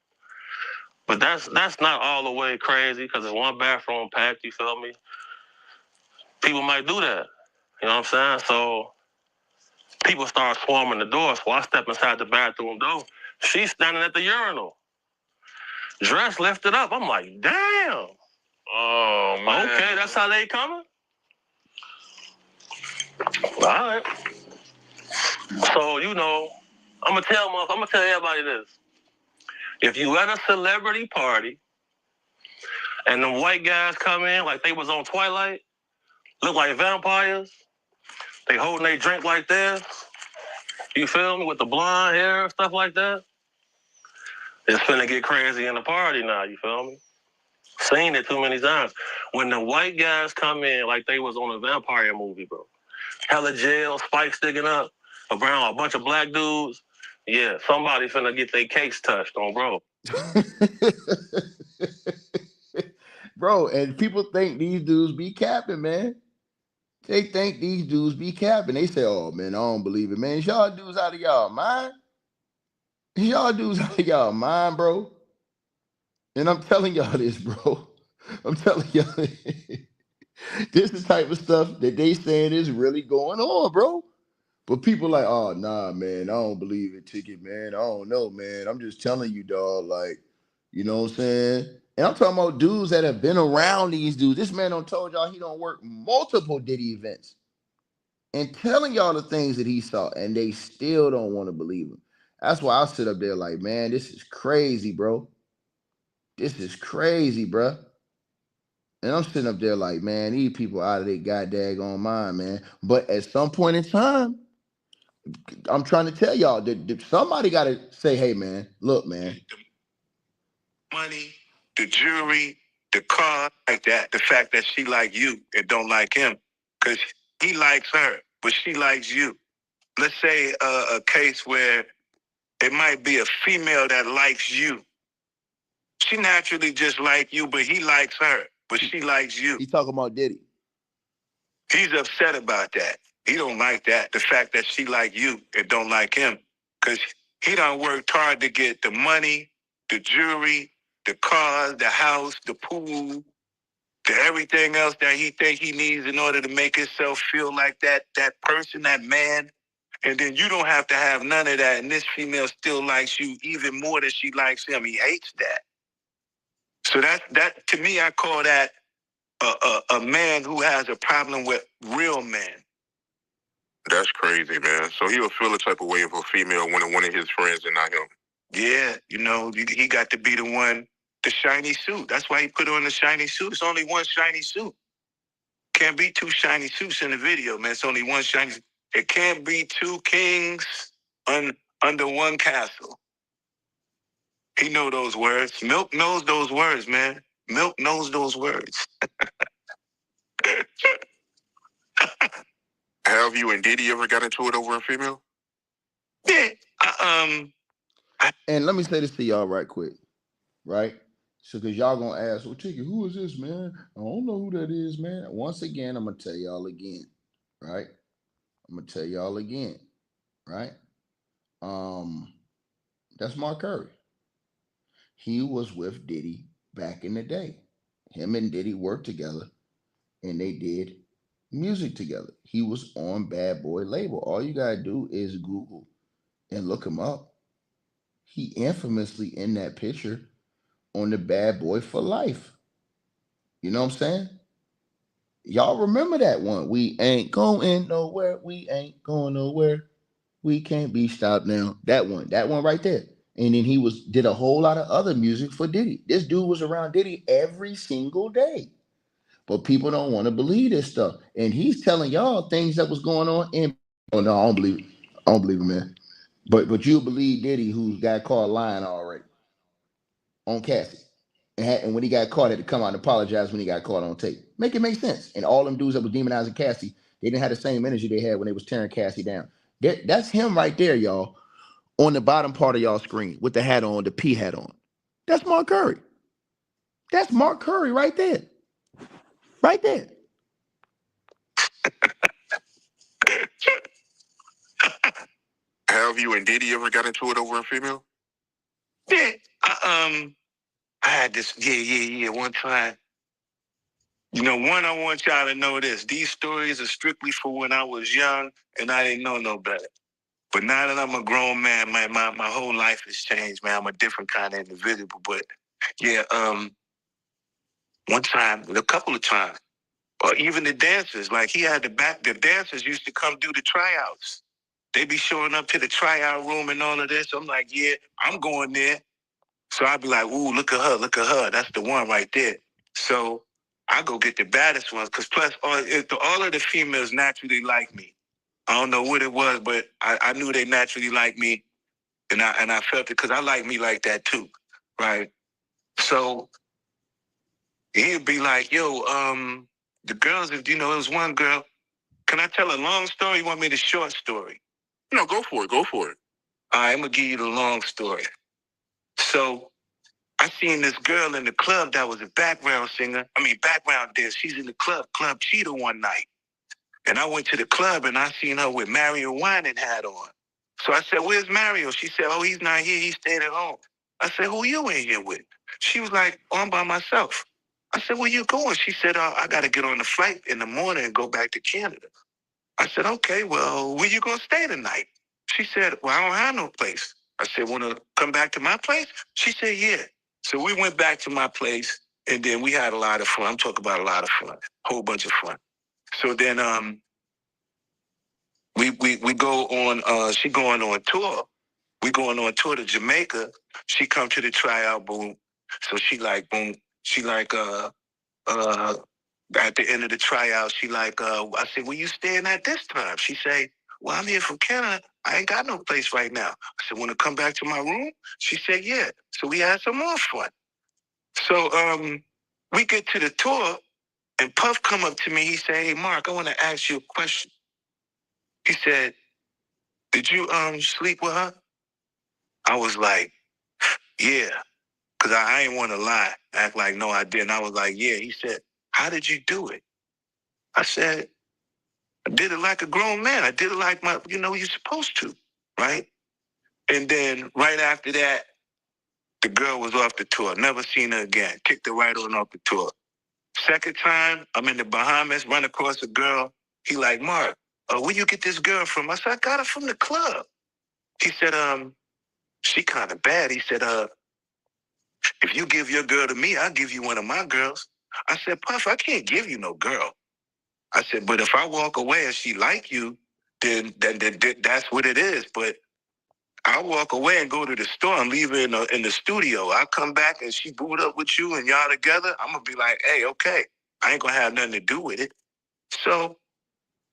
But that's not all the way crazy because it's one bathroom packed, you feel me? People might do that. You know what I'm saying? So people start swarming the door. So I step inside the bathroom door. She's standing at the urinal. Dress lifted up. I'm like, damn. Oh, man. Okay, that's how they coming? All right. So, you know, I'm going to tell everybody this. If you at a celebrity party and the white guys come in like they was on Twilight, look like vampires, they holding their drink like this, you feel me, with the blonde hair and stuff like that, it's finna get crazy in the party now, you feel me? Seen it too many times. When the white guys come in like they was on a vampire movie, bro, hella jail, spikes sticking up, around a bunch of black dudes, yeah, somebody finna get their cakes touched on, bro. Bro, and people think these dudes be capping, man. They think these dudes be capping. They say, oh, man, I don't believe it. Man, y'all dudes out of y'all mind. Y'all dudes out of y'all mind, bro. And I'm telling y'all this, bro. I'm telling y'all this is the type of stuff that they saying is really going on, bro. But people like, oh, nah, man, I don't believe it, Ticket, man. I don't know, man. I'm just telling you, dog, like, you know what I'm saying? And I'm talking about dudes that have been around these dudes. This man done told y'all he don't work multiple Diddy events and telling y'all the things that he saw, and they still don't want to believe him. That's why I sit up there like, man, this is crazy, bro. This is crazy, bro. And I'm sitting up there like, man, these people out of their goddamn mind, man. But at some point in time, I'm trying to tell y'all that somebody got to say, hey, man, look, man. The money, the jewelry, the car, like that. The fact that she like you and don't like him. Because he likes her, but she likes you. Let's say a case where it might be a female that likes you. She naturally just like you, but he likes her, but she likes you. He's talking about Diddy. He's upset about that. He don't like that. The fact that she like you and don't like him. Because he done worked hard to get the money, the jewelry, the cars, the house, the pool, the everything else that he think he needs in order to make himself feel like that person, that man. And then you don't have to have none of that. And this female still likes you even more than she likes him. He hates that. So that to me, I call that a man who has a problem with real men. That's crazy, man. So he'll feel a type of way of a female when one of his friends and not him. Yeah, he got to be the one, the shiny suit. That's why he put on the shiny suit. It's only one shiny suit. Can't be two shiny suits in the video, man. It's only one shiny suit. It can't be two kings under one castle. He know those words. Milk knows those words, man. Milk knows those words. Have you and Diddy ever got into it over a female? Yeah. And let me say this to y'all right quick, right? So, because y'all going to ask, well, Chicky, who is this, man? I don't know who that is, man. Once again, I'm going to tell y'all again, right? I'm going to tell y'all again, right? That's Mark Curry. He was with Diddy back in the day. Him and Diddy worked together, and they did music together. He was on Bad Boy label. All you got to do is Google and look him up. He infamously in that picture on the Bad Boy for Life. You know what I'm saying? Y'all remember that one? We ain't going nowhere. We ain't going nowhere. We can't be stopped now. That one right there. And then he did a whole lot of other music for Diddy. This dude was around Diddy every single day. But people don't want to believe this stuff. And he's telling y'all things that was going on in. Oh no, I don't believe it. I don't believe it, man. But you believe Diddy, who got caught lying already on Cassie. And when he got caught, had to come out and apologize when he got caught on tape. Make it make sense. And all them dudes that was demonizing Cassie, they didn't have the same energy they had when they was tearing Cassie down. That's him right there, y'all, on the bottom part of y'all screen with the hat on, the P hat on. That's Mark Curry. That's Mark Curry right there. Right there. Have you and Diddy ever got into it over a female? Yeah. I had this, one time. One, I want y'all to know this. These stories are strictly for when I was young and I didn't know no better. But now that I'm a grown man, my whole life has changed, man. I'm a different kind of individual. But yeah, one time, a couple of times, or even the dancers, like the dancers used to come do the tryouts. They be showing up to the tryout room and all of this. I'm like, yeah, I'm going there. So I'd be like, ooh, look at her. That's the one right there. So I go get the baddest ones, because plus all of the females naturally like me. I don't know what it was, but I knew they naturally liked me, and I felt it because I like me like that too, right? So he'd be like, yo, the girls, it was one girl. Can I tell a long story? You want me the short story? No, go for it. All right, I'm going to give you the long story. So I seen this girl in the club that was a background dancer. She's in the Club Cheetah one night. And I went to the club and I seen her with Mario Winan hat on. So I said, where's Mario? She said, oh, he's not here. He stayed at home. I said, who you in here with? She was like, oh, I'm by myself. I said, where you going? She said, I got to get on the flight in the morning and go back to Canada. I said, okay, well, where you going to stay tonight? She said, well, I don't have no place. I said, want to come back to my place? She said, yeah. So we went back to my place, and then we had a lot of fun. I'm talking about a lot of fun, whole bunch of fun. So then we go on, she going on tour. We going on tour to Jamaica. She come to the tryout, boom. So she like, boom. She like, at the end of the tryout, she like, I said, where you staying at this time? She say, well, I'm here from Canada. I ain't got no place right now. I said, want to come back to my room? She said, yeah. So we had some more fun. So we get to the tour, and Puff come up to me. He said, hey, Mark, I want to ask you a question. He said, did you sleep with her? I was like, yeah. Because I ain't want to lie, act like, no, I didn't. I was like, yeah. He said, how did you do it? I said, I did it like a grown man. I did it like you're supposed to, right? And then right after that, the girl was off the tour. Never seen her again. Kicked her right on off the tour. Second time, I'm in the Bahamas, run across a girl. He like, Mark, where you get this girl from? I said, I got her from the club. He said, she kind of bad. He said, if you give your girl to me, I'll give you one of my girls. I said, Puff, I can't give you no girl. I said, but if I walk away and she like you, then that's what it is. But I'll walk away and go to the store and leave her in the studio. I'll come back and she boot up with you and y'all together. I'm going to be like, hey, okay. I ain't going to have nothing to do with it. So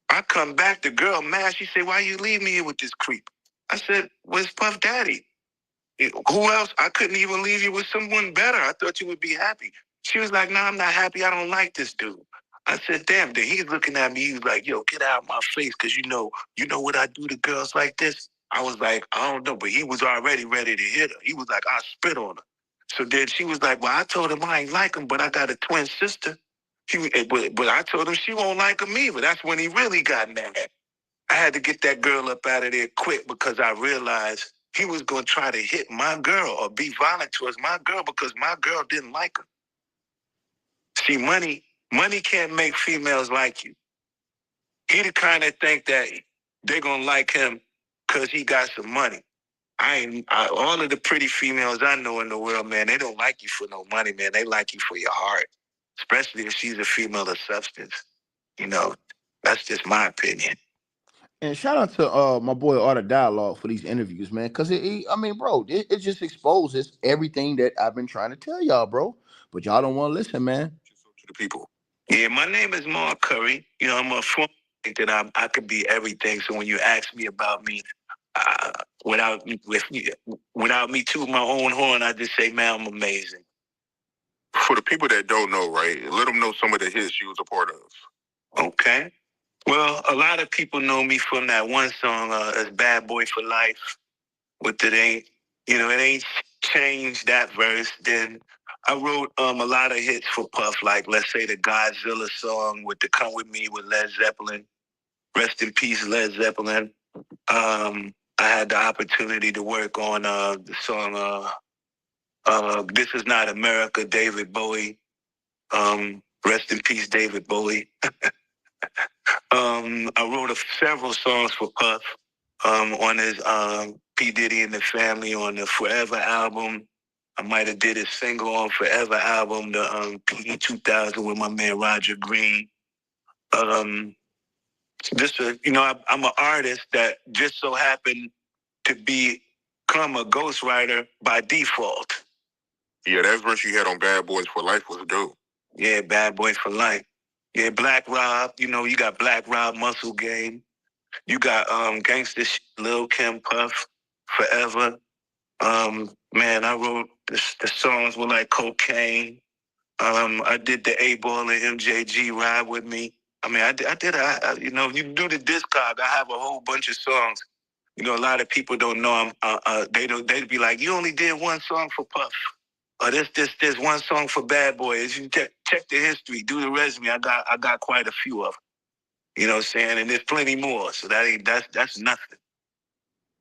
I come back, the girl mad. She said, why you leave me here with this creep? I said, where's Puff Daddy? Who else? I couldn't even leave you with someone better. I thought you would be happy. She was like, no, I'm not happy. I don't like this dude. I said, damn. Then he's looking at me. He's like, yo, get out of my face, because you know what I do to girls like this? I was like, I don't know. But he was already ready to hit her. He was like, I spit on her. So then she was like, well, I told him I ain't like him, but I got a twin sister. But I told him she won't like him either. That's when he really got mad. I had to get that girl up out of there quick, because I realized he was going to try to hit my girl or be violent towards my girl because my girl didn't like him. See, money can't make females like you. He the kind of think that they're going to like him because he got some money. All of the pretty females I know in the world, man, they don't like you for no money, man. They like you for your heart, especially if she's a female of substance. That's just my opinion. And shout out to my boy Art of Dialogue for these interviews, man. Because it just exposes everything that I've been trying to tell y'all, bro. But y'all don't want to listen, man. To the people. Yeah, my name is Mark Curry. I'm a form that I could be everything. So when you ask me about me, without me tooting my own horn, I just say, man, I'm amazing. For the people that don't know, right, let them know some of the hits you was a part of. Okay. Well, a lot of people know me from that one song, as Bad Boy for Life. With it ain't changed that verse. Then I wrote a lot of hits for Puff, like let's say the Godzilla song with the Come With Me with Led Zeppelin. Rest in peace, Led Zeppelin. I had the opportunity to work on the song This Is Not America, David Bowie. Rest in peace, David Bowie. I wrote several songs for Puff on his P. Diddy and the Family on the Forever album. I might have did a single on Forever album, the PE 2000 with my man Roger Green. I'm an artist that just so happened to become a ghostwriter by default. Yeah, that verse you had on Bad Boys for Life was dope. Yeah, Bad Boy for Life. Yeah, Black Rob, you got Black Rob, Muscle Game. You got Gangsta Shit, Lil Kim, Puff, Forever. Man, I wrote the songs with like Cocaine. I did the A-Ball and MJG Ride With Me. I mean, you do the discog, I have a whole bunch of songs. A lot of people don't know they'd be like, you only did one song for Puff. Or this one song for Bad Boy. If you check the history, do the resume, I got quite a few of them. You know what I'm saying? And there's plenty more. So that's nothing.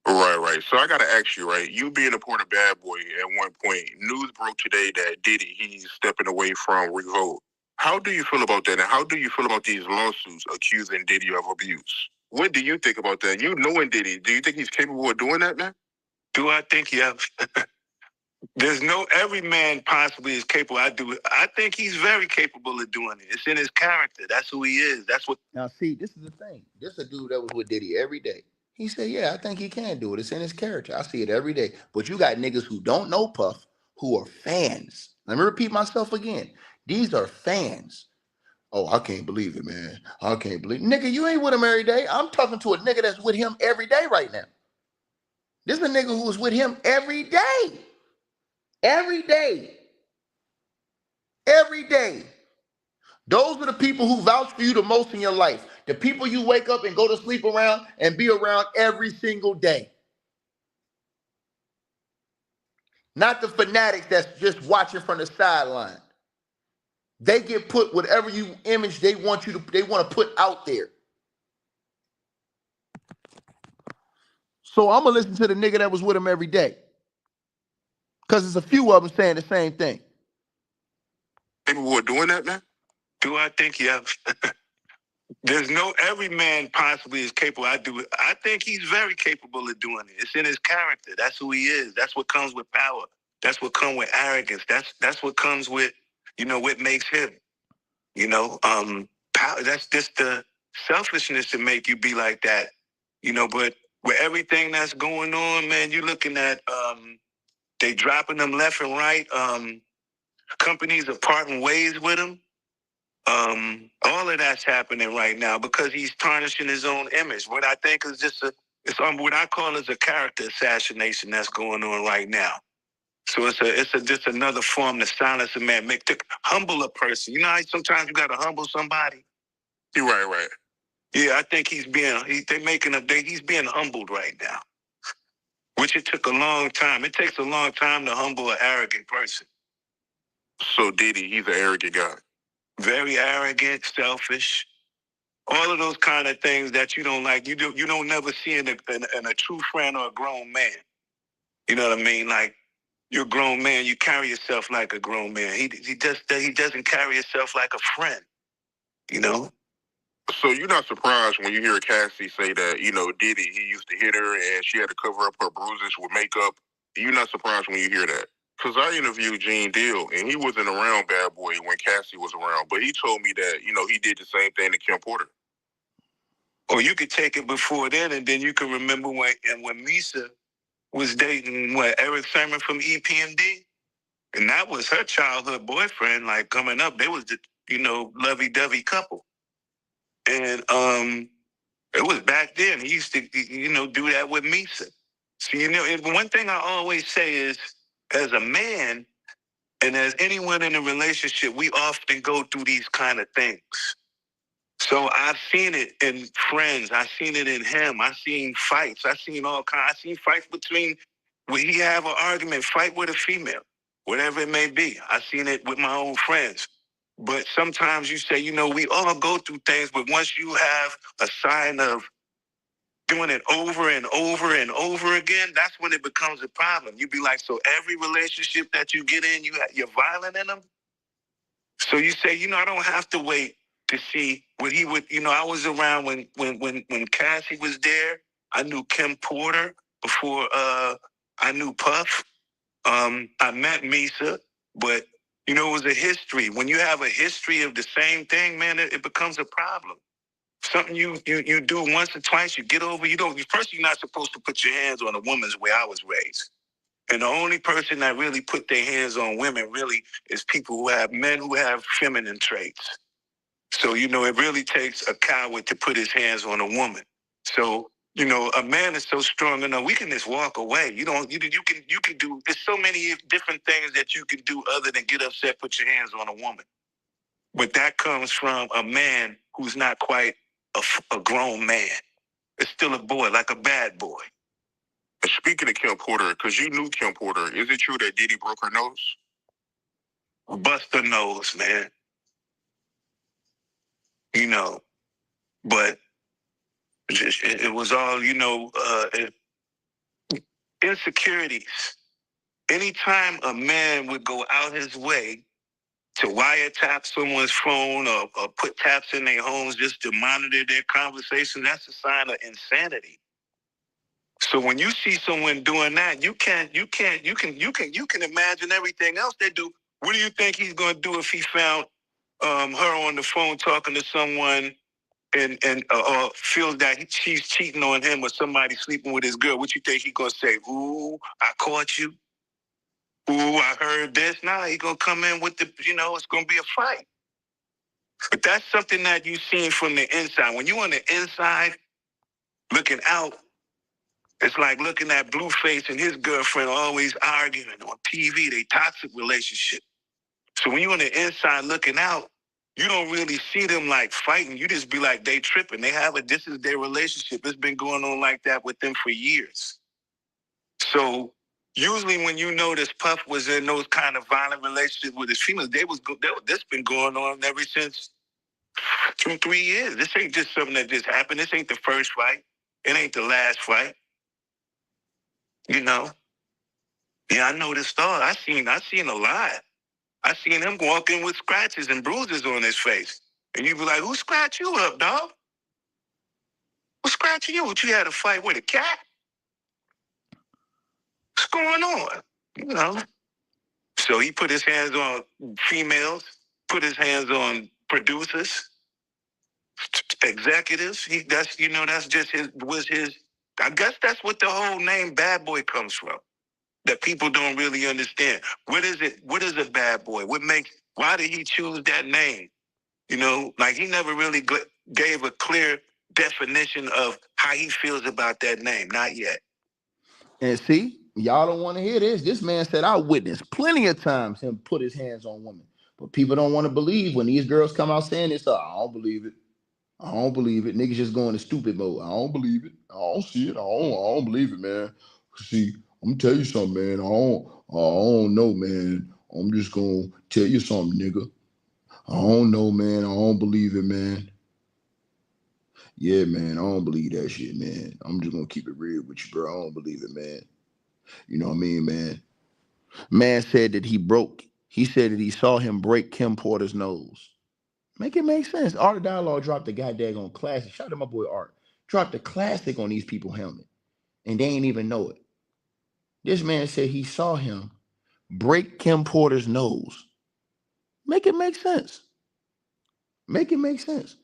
Right. So I got to ask you, right? You being a part of Bad Boy at one point, news broke today that Diddy, he's stepping away from Revolt. How do you feel about that? And how do you feel about these lawsuits accusing Diddy of abuse? What do you think about that? You knowing Diddy, do you think he's capable of doing that, man? Do I think he has? Every man possibly is capable. I think he's very capable of doing it. It's in his character. That's who he is. Now, see, this is the thing. This is a dude that was with Diddy every day. He said, yeah, I think he can do it. It's in his character. I see it every day. But you got niggas who don't know Puff, who are fans. Let me repeat myself again. These are fans Oh, I can't believe it, man. I can't believe it. Nigga, you ain't with him every day. I'm talking to a nigga that's with him every day right now. This is a nigga who's with him every day. Every day. Every day. Those are the people who vouch for you the most in your life. The people you wake up and go to sleep around and be around every single day. Not the fanatics that's just watching from the sideline. They get put whatever you image they want to put out there. So I'm gonna listen to the nigga that was with him every day. Cause there's a few of them saying the same thing. People who are doing that, man? Do I think, yeah. There's no, every man possibly is capable. I think he's very capable of doing it. It's in his character. That's who he is. That's what comes with power. That's what comes with arrogance. That's what comes with, what makes him. Power, that's just the selfishness to make you be like that. But with everything that's going on, man, you're looking at they dropping them left and right. Companies are parting ways with him. All of that's happening right now because he's tarnishing his own image. What I think is it's what I call is a character assassination that's going on right now. So it's just another form to silence a man, to humble a person. You know how sometimes you got to humble somebody. You're right. Yeah, I think he's being humbled right now, which it took a long time. It takes a long time to humble an arrogant person. So Diddy, he's an arrogant guy. Very arrogant, selfish. All of those kind of things that you don't like. You don't never see in a true friend or a grown man. You know what I mean? Like, you're a grown man. You carry yourself like a grown man. He doesn't carry himself like a friend. You know. So you're not surprised when you hear Cassie say that, Diddy, he used to hit her and she had to cover up her bruises with makeup. You're not surprised when you hear that. Because I interviewed Gene Deal, and he wasn't around Bad Boy when Cassie was around. But he told me that, he did the same thing to Kim Porter. Or you could take it before then, and then you can remember when Misa was dating, Eric Sermon from EPMD? And that was her childhood boyfriend, like, coming up. They was the, lovey-dovey couple. And it was back then. He used to, do that with Misa. So, one thing I always say is, as a man and as anyone in a relationship, we often go through these kind of things. So I've seen it in friends. I've seen it in him. I've seen fights. I've seen all kinds. I've seen fights when he have an argument, fight with a female, whatever it may be. I've seen it with my own friends. But sometimes you say, we all go through things, but once you have a sign of doing it over and over and over again, that's when it becomes a problem. You be like, so every relationship that you get in, you're violent in them? So you say, I don't have to wait to see what he would, I was around when Cassie was there. I knew Kim Porter before I knew Puff. I met Misa, but it was a history. When you have a history of the same thing, man, it becomes a problem. Something you do once or twice, you get over. First, you're not supposed to put your hands on a woman's way I was raised. And the only person that really put their hands on women really is men who have feminine traits. So, it really takes a coward to put his hands on a woman. So, a man is so strong enough, we can just walk away. You can do, there's so many different things that you can do other than get upset, put your hands on a woman. But that comes from a man who's not quite a grown man. It's still a boy, like a bad boy. Speaking of Kim Porter, because you knew Kim Porter, is it true that Diddy broke her nose? Bust her nose, man. But it was all, insecurities. Anytime a man would go out his way to wiretap someone's phone or put taps in their homes just to monitor their conversation, that's a sign of insanity. So when you see someone doing that, you can imagine everything else they do. What do you think he's going to do if he found her on the phone talking to someone and feels that she's cheating on him or somebody sleeping with his girl? What you think he's going to say? Ooh, I caught you. Ooh, I heard this. Nah, he's going to come in with it's going to be a fight. But that's something that you've seen from the inside. When you're on the inside looking out, it's like looking at Blueface and his girlfriend always arguing on TV, they toxic relationship. So when you're on the inside looking out, you don't really see them like fighting. You just be like, they tripping. This is their relationship. It's been going on like that with them for years. So usually when you notice Puff was in those kind of violent relationships with his females, this been going on ever since 2-3 years. This ain't just something that just happened. This ain't the first fight. It ain't the last fight. You know? Yeah, I know this star. I seen a lot. I seen him walking with scratches and bruises on his face. And you be like, who scratched you up, dog? Who scratching you? What, you had a fight with a cat? What's going on? You know? So he put his hands on females, put his hands on producers, executives. That's just his. I guess that's what the whole name Bad Boy comes from. That people don't really understand. What is it? What is a bad boy? Why did he choose that name? You know, like he never really gave a clear definition of how he feels about that name. Not yet. And see, y'all don't want to hear this. This man said, I witnessed plenty of times him put his hands on women. But people don't want to believe when these girls come out saying this. I don't believe it. I don't believe it. Niggas just going to stupid mode. I don't believe it. I don't see it. I don't believe it, man. See, I'm gonna tell you something, man. I don't know, man. I'm just gonna tell you something, nigga. I don't know, man. I don't believe it, man. Yeah, man. I don't believe that shit, man. I'm just gonna keep it real with you, bro. I don't believe it, man. You know what I mean, man? Man said that he said that he saw him break Kim Porter's nose. Make it make sense. Art of Dialogue dropped the goddamn on classic. Shout out to my boy Art. Dropped a classic on these people helmet. And they ain't even know it. This man said he saw him break Kim Porter's nose. Make it make sense. Make it make sense.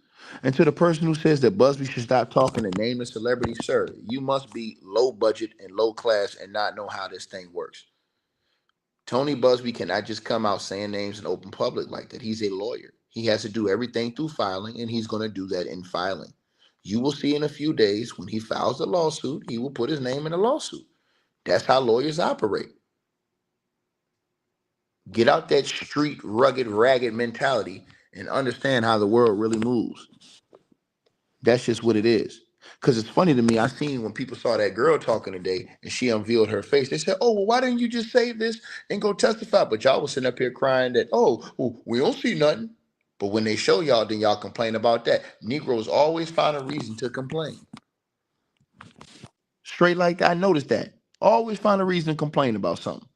And to the person who says that Busby should stop talking and name the celebrity, sir, you must be low budget and low class and not know how this thing works. Tony Busby cannot just come out saying names in open public like that. He's a lawyer. He has to do everything through filing, and he's going to do that in filing. You will see in a few days when he files a lawsuit, he will put his name in a lawsuit. That's how lawyers operate. Get out that street, rugged, ragged mentality and understand how the world really moves. That's just what it is. Because it's funny to me, I seen when people saw that girl talking today and she unveiled her face, they said, oh, well, why didn't you just save this and go testify? But y'all was sitting up here crying that, oh, well, we don't see nothing. But when they show y'all, then y'all complain about that. Negroes always find a reason to complain. Straight like that, I noticed that. Always find a reason to complain about something.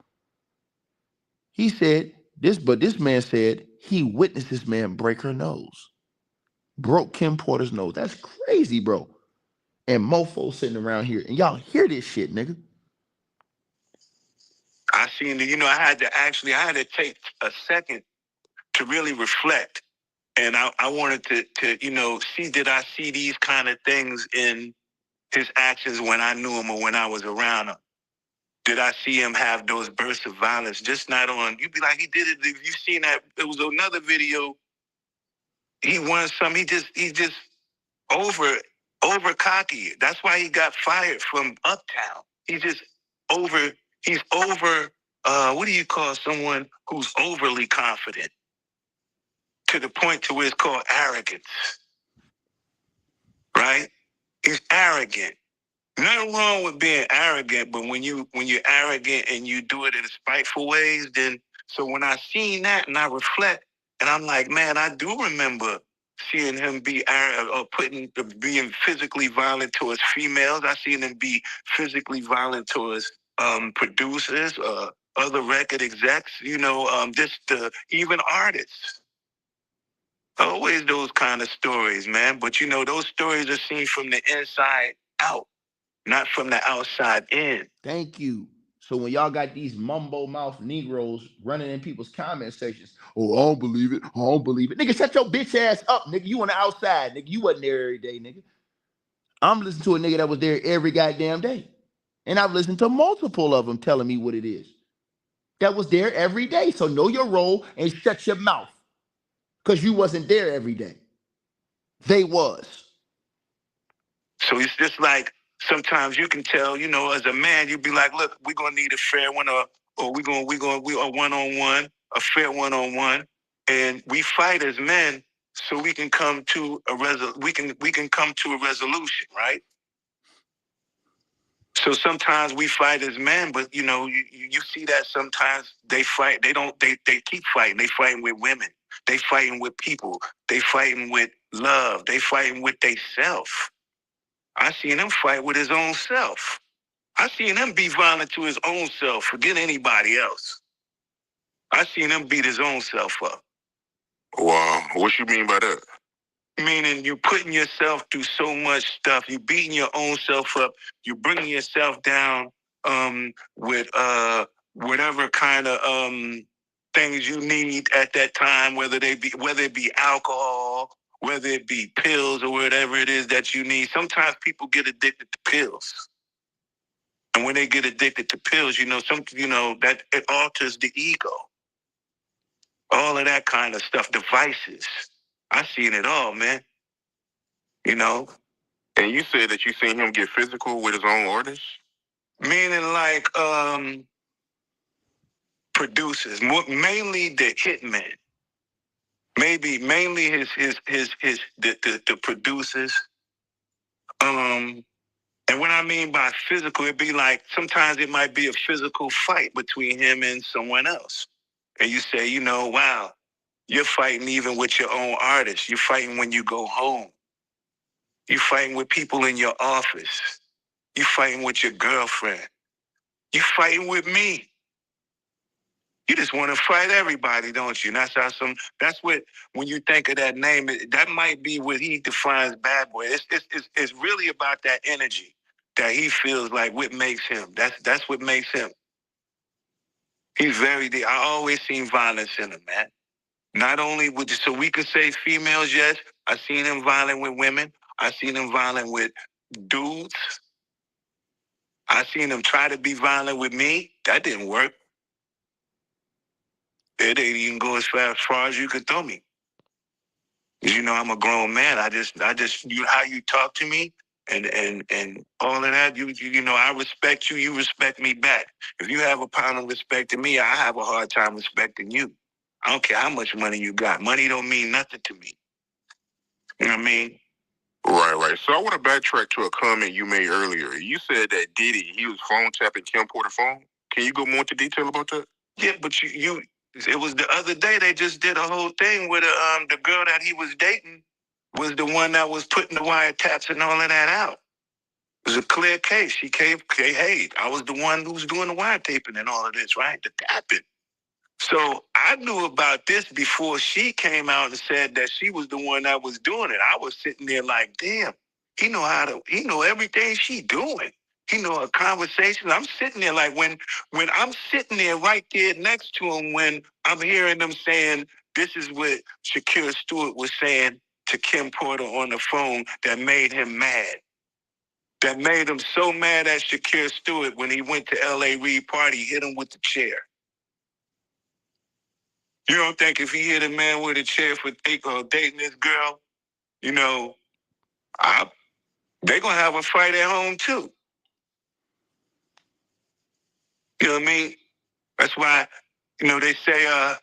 He said this, but this man said he witnessed this man break her nose. Broke Kim Porter's nose. That's crazy, bro. And mofos sitting around here. And y'all hear this shit, nigga. I seen I had to take a second to really reflect. And I wanted to see, did I see these kind of things in his actions when I knew him or when I was around him? Did I see him have those bursts of violence? Just not on, you'd be like, he did it. If you seen that, it was another video. He won some, he just over cocky. That's why he got fired from Uptown. He's over, what do you call someone who's overly confident? To the point to where it's called arrogance. Right? He's arrogant. Nothing wrong with being arrogant, but when you're arrogant and you do it in spiteful ways, then so when I seen that and I reflect, and I'm like, man, I do remember seeing him be being physically violent towards females. I seen him be physically violent towards producers, other record execs, even artists. Always those kind of stories, man. But those stories are seen from the inside out, not from the outside in. Thank you. So when y'all got these mumbo mouth Negroes running in people's comment sections, oh, I don't believe it. I don't believe it. Nigga, shut your bitch ass up, nigga. You on the outside, nigga. You wasn't there every day, nigga. I'm listening to a nigga that was there every goddamn day. And I've listened to multiple of them telling me what it is. That was there every day. So know your role and shut your mouth. because you wasn't there every day. They was. So it's just like sometimes you can tell, as a man, you be like, look, we're gonna need a fair one, or we a one-on-one, a fair one-on-one, and we fight as men so we can come to we can come to a resolution, right? So sometimes we fight as men, but you see that sometimes they fight. They keep fighting. They fighting with women. They fighting with people. They fighting with love. They fighting with they self. I seen him fight with his own self. I seen him be violent to his own self. Forget anybody else. I seen him beat his own self up. Wow. What you mean by that? Meaning you putting yourself through so much stuff. You beating your own self up. You bringing yourself down with whatever kind of things you need at that time, whether it be alcohol, whether it be pills or whatever it is that you need. Sometimes people get addicted to pills. And when they get addicted to pills, that it alters the ego. All of that kind of stuff, devices. I seen it all, man. And you said that you seen him get physical with his own artists? Meaning like producers, mainly the hitmen. Mainly the producers. And what I mean by physical, it'd be like sometimes it might be a physical fight between him and someone else. And you say, wow, you're fighting even with your own artists. You're fighting when you go home. You're fighting with people in your office. You're fighting with your girlfriend. You're fighting with me. You just want to fight everybody, don't you? And that's what, when you think of that name, that might be what he defines bad boy. It's really about that energy that he feels like what makes him. That's what makes him. He's I always seen violence in him, man. Not only so we could say females, yes. I seen him violent with women. I seen him violent with dudes. I seen him try to be violent with me. That didn't work. It ain't even go as far as you could throw me. Because I'm a grown man. I just how you talk to me and all of that, I respect you, you respect me back. If you have a problem respecting me, I have a hard time respecting you. I don't care how much money you got. Money don't mean nothing to me. You know what I mean? Right. So I want to backtrack to a comment you made earlier. You said that Diddy, he was phone tapping Kim Porter phone. Can you go more into detail about that? Yeah, but it was the other day they just did a whole thing with the girl that he was dating was the one that was putting the wiretaps and all of that out. It was a clear case. She came, hey, I was the one who was doing the wiretaping and all of this, right? The tapping. So I knew about this before she came out and said that she was the one that was doing it. I was sitting there like, damn, he know everything she doing. He know her conversation. I'm sitting there like when I'm sitting there right there next to him when I'm hearing them saying, this is what Shakira Stewart was saying to Kim Porter on the phone that made him mad. That made him so mad at Shakira Stewart when he went to L.A. Reid party, hit him with the chair. You don't think if he hit a man with a chair for dating this girl, they gonna have a fight at home too. You know what I mean? That's why, they say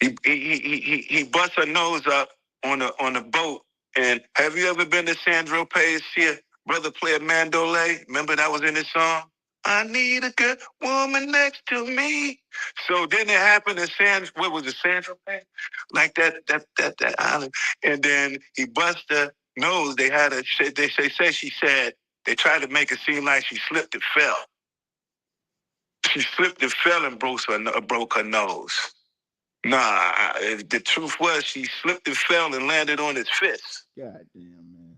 he busts her nose up on a boat. And have you ever been to Sandro Pay's see a brother play a mandolay? Remember that was in his song? I need a good woman next to me. So then it happened in what was it, Sandro Pay? Like that island. And then he bust her nose. They had she said, they tried to make it seem like she slipped and fell. She slipped and fell and broke her nose. Nah, the truth was she slipped and fell and landed on his fist. God damn, man.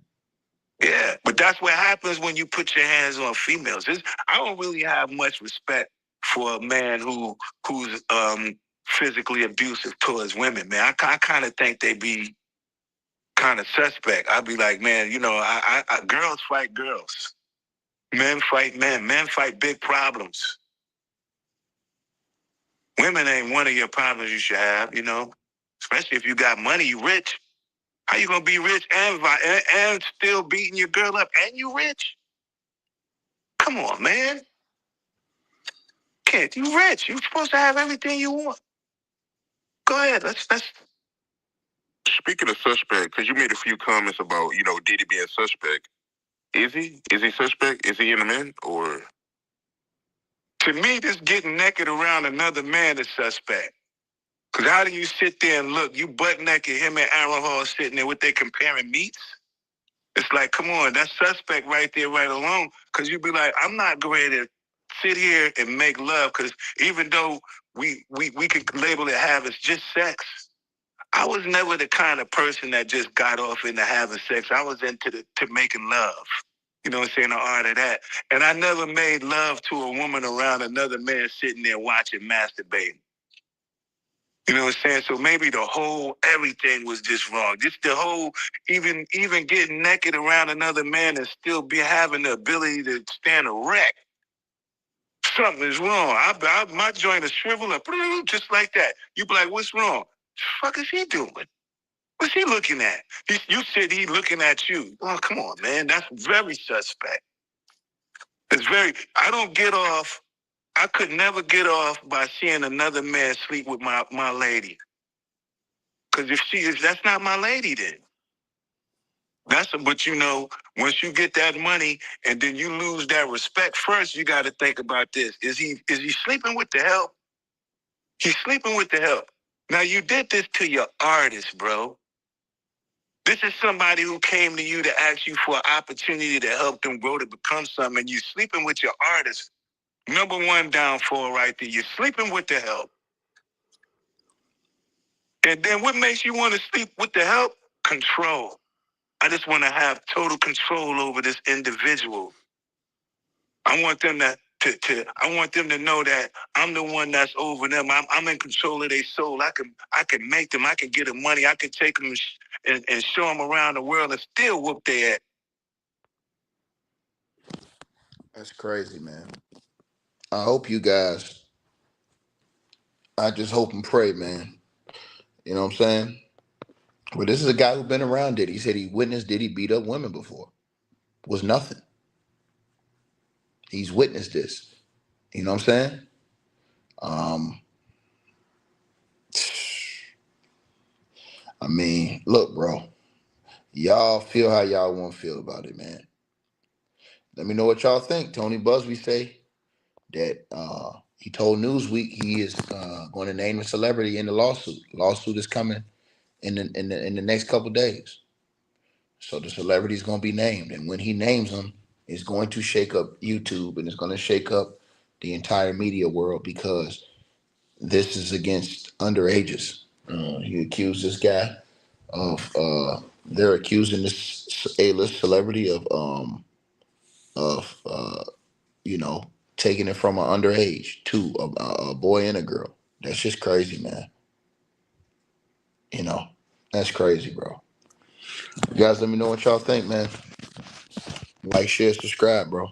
Yeah, but that's what happens when you put your hands on females. I don't really have much respect for a man who's physically abusive towards women, man. I kind of think they be kind of suspect. I'd be like, man, girls fight girls. Men fight men. Men fight big problems. Women ain't one of your problems you should have, Especially if you got money, you rich. How you gonna be rich and still beating your girl up and you rich? Come on, man. Kid, you rich. You supposed to have everything you want. Go ahead. Let's. Speaking of suspect, because you made a few comments about, Diddy being suspect. Is he? Is he suspect? Is he in the men? Or to me, this getting naked around another man is suspect. Because how do you sit there and look? You butt naked, him and Aaron Hall sitting there, what they comparing meats? It's like, come on, that's suspect right there, right alone. Because you be like, I'm not going to sit here and make love. Because even though we can label it having just sex, I was never the kind of person that just got off into having sex. I was into to making love. You know what I'm saying? The art of that. And I never made love to a woman around another man sitting there watching masturbating. You know what I'm saying? So maybe the whole everything was just wrong. Just the whole even getting naked around another man and still be having the ability to stand erect. Something is wrong. My joint is shrivel up just like that. You be like, what's wrong? What the fuck is he doing? What's he looking at? You said he looking at you. Oh, come on, man. That's very suspect. It's very. I don't get off. I could never get off by seeing another man sleep with my lady. Because if that's not my lady, then but once you get that money and then you lose that respect, first you got to think about this: is he sleeping with the help? He's sleeping with the help. Now you did this to your artist, bro. This is somebody who came to you to ask you for an opportunity to help them grow to become something, and you sleeping with your artist. Number one downfall right there. You're sleeping with the help. And then what makes you want to sleep with the help? Control. I just want to have total control over this individual. I want them I want them to know that I'm the one that's over them. I'm in control of their soul. I can make them. I can get them money. I can take them and show them around the world and still whoop their ass. That's crazy, man. I hope you guys. I just hope and pray, man. You know what I'm saying? But this is a guy who's been around Diddy. He said he witnessed Diddy beat up women before. Was nothing. He's witnessed this. You know what I'm saying? Um, I mean, look, bro. Y'all feel how y'all want to feel about it, man. Let me know what y'all think. Tony Busby say that he told Newsweek he is going to name a celebrity in the lawsuit. Lawsuit is coming in the next couple days. So the celebrity is going to be named, and when he names them, it's going to shake up YouTube and it's going to shake up the entire media world because this is against underages. He accused this guy of they're accusing this A-list celebrity of taking it from an underage to a boy and a girl. That's just crazy, man. That's crazy, bro. You guys, let me know what y'all think, man. Like, share, subscribe, bro.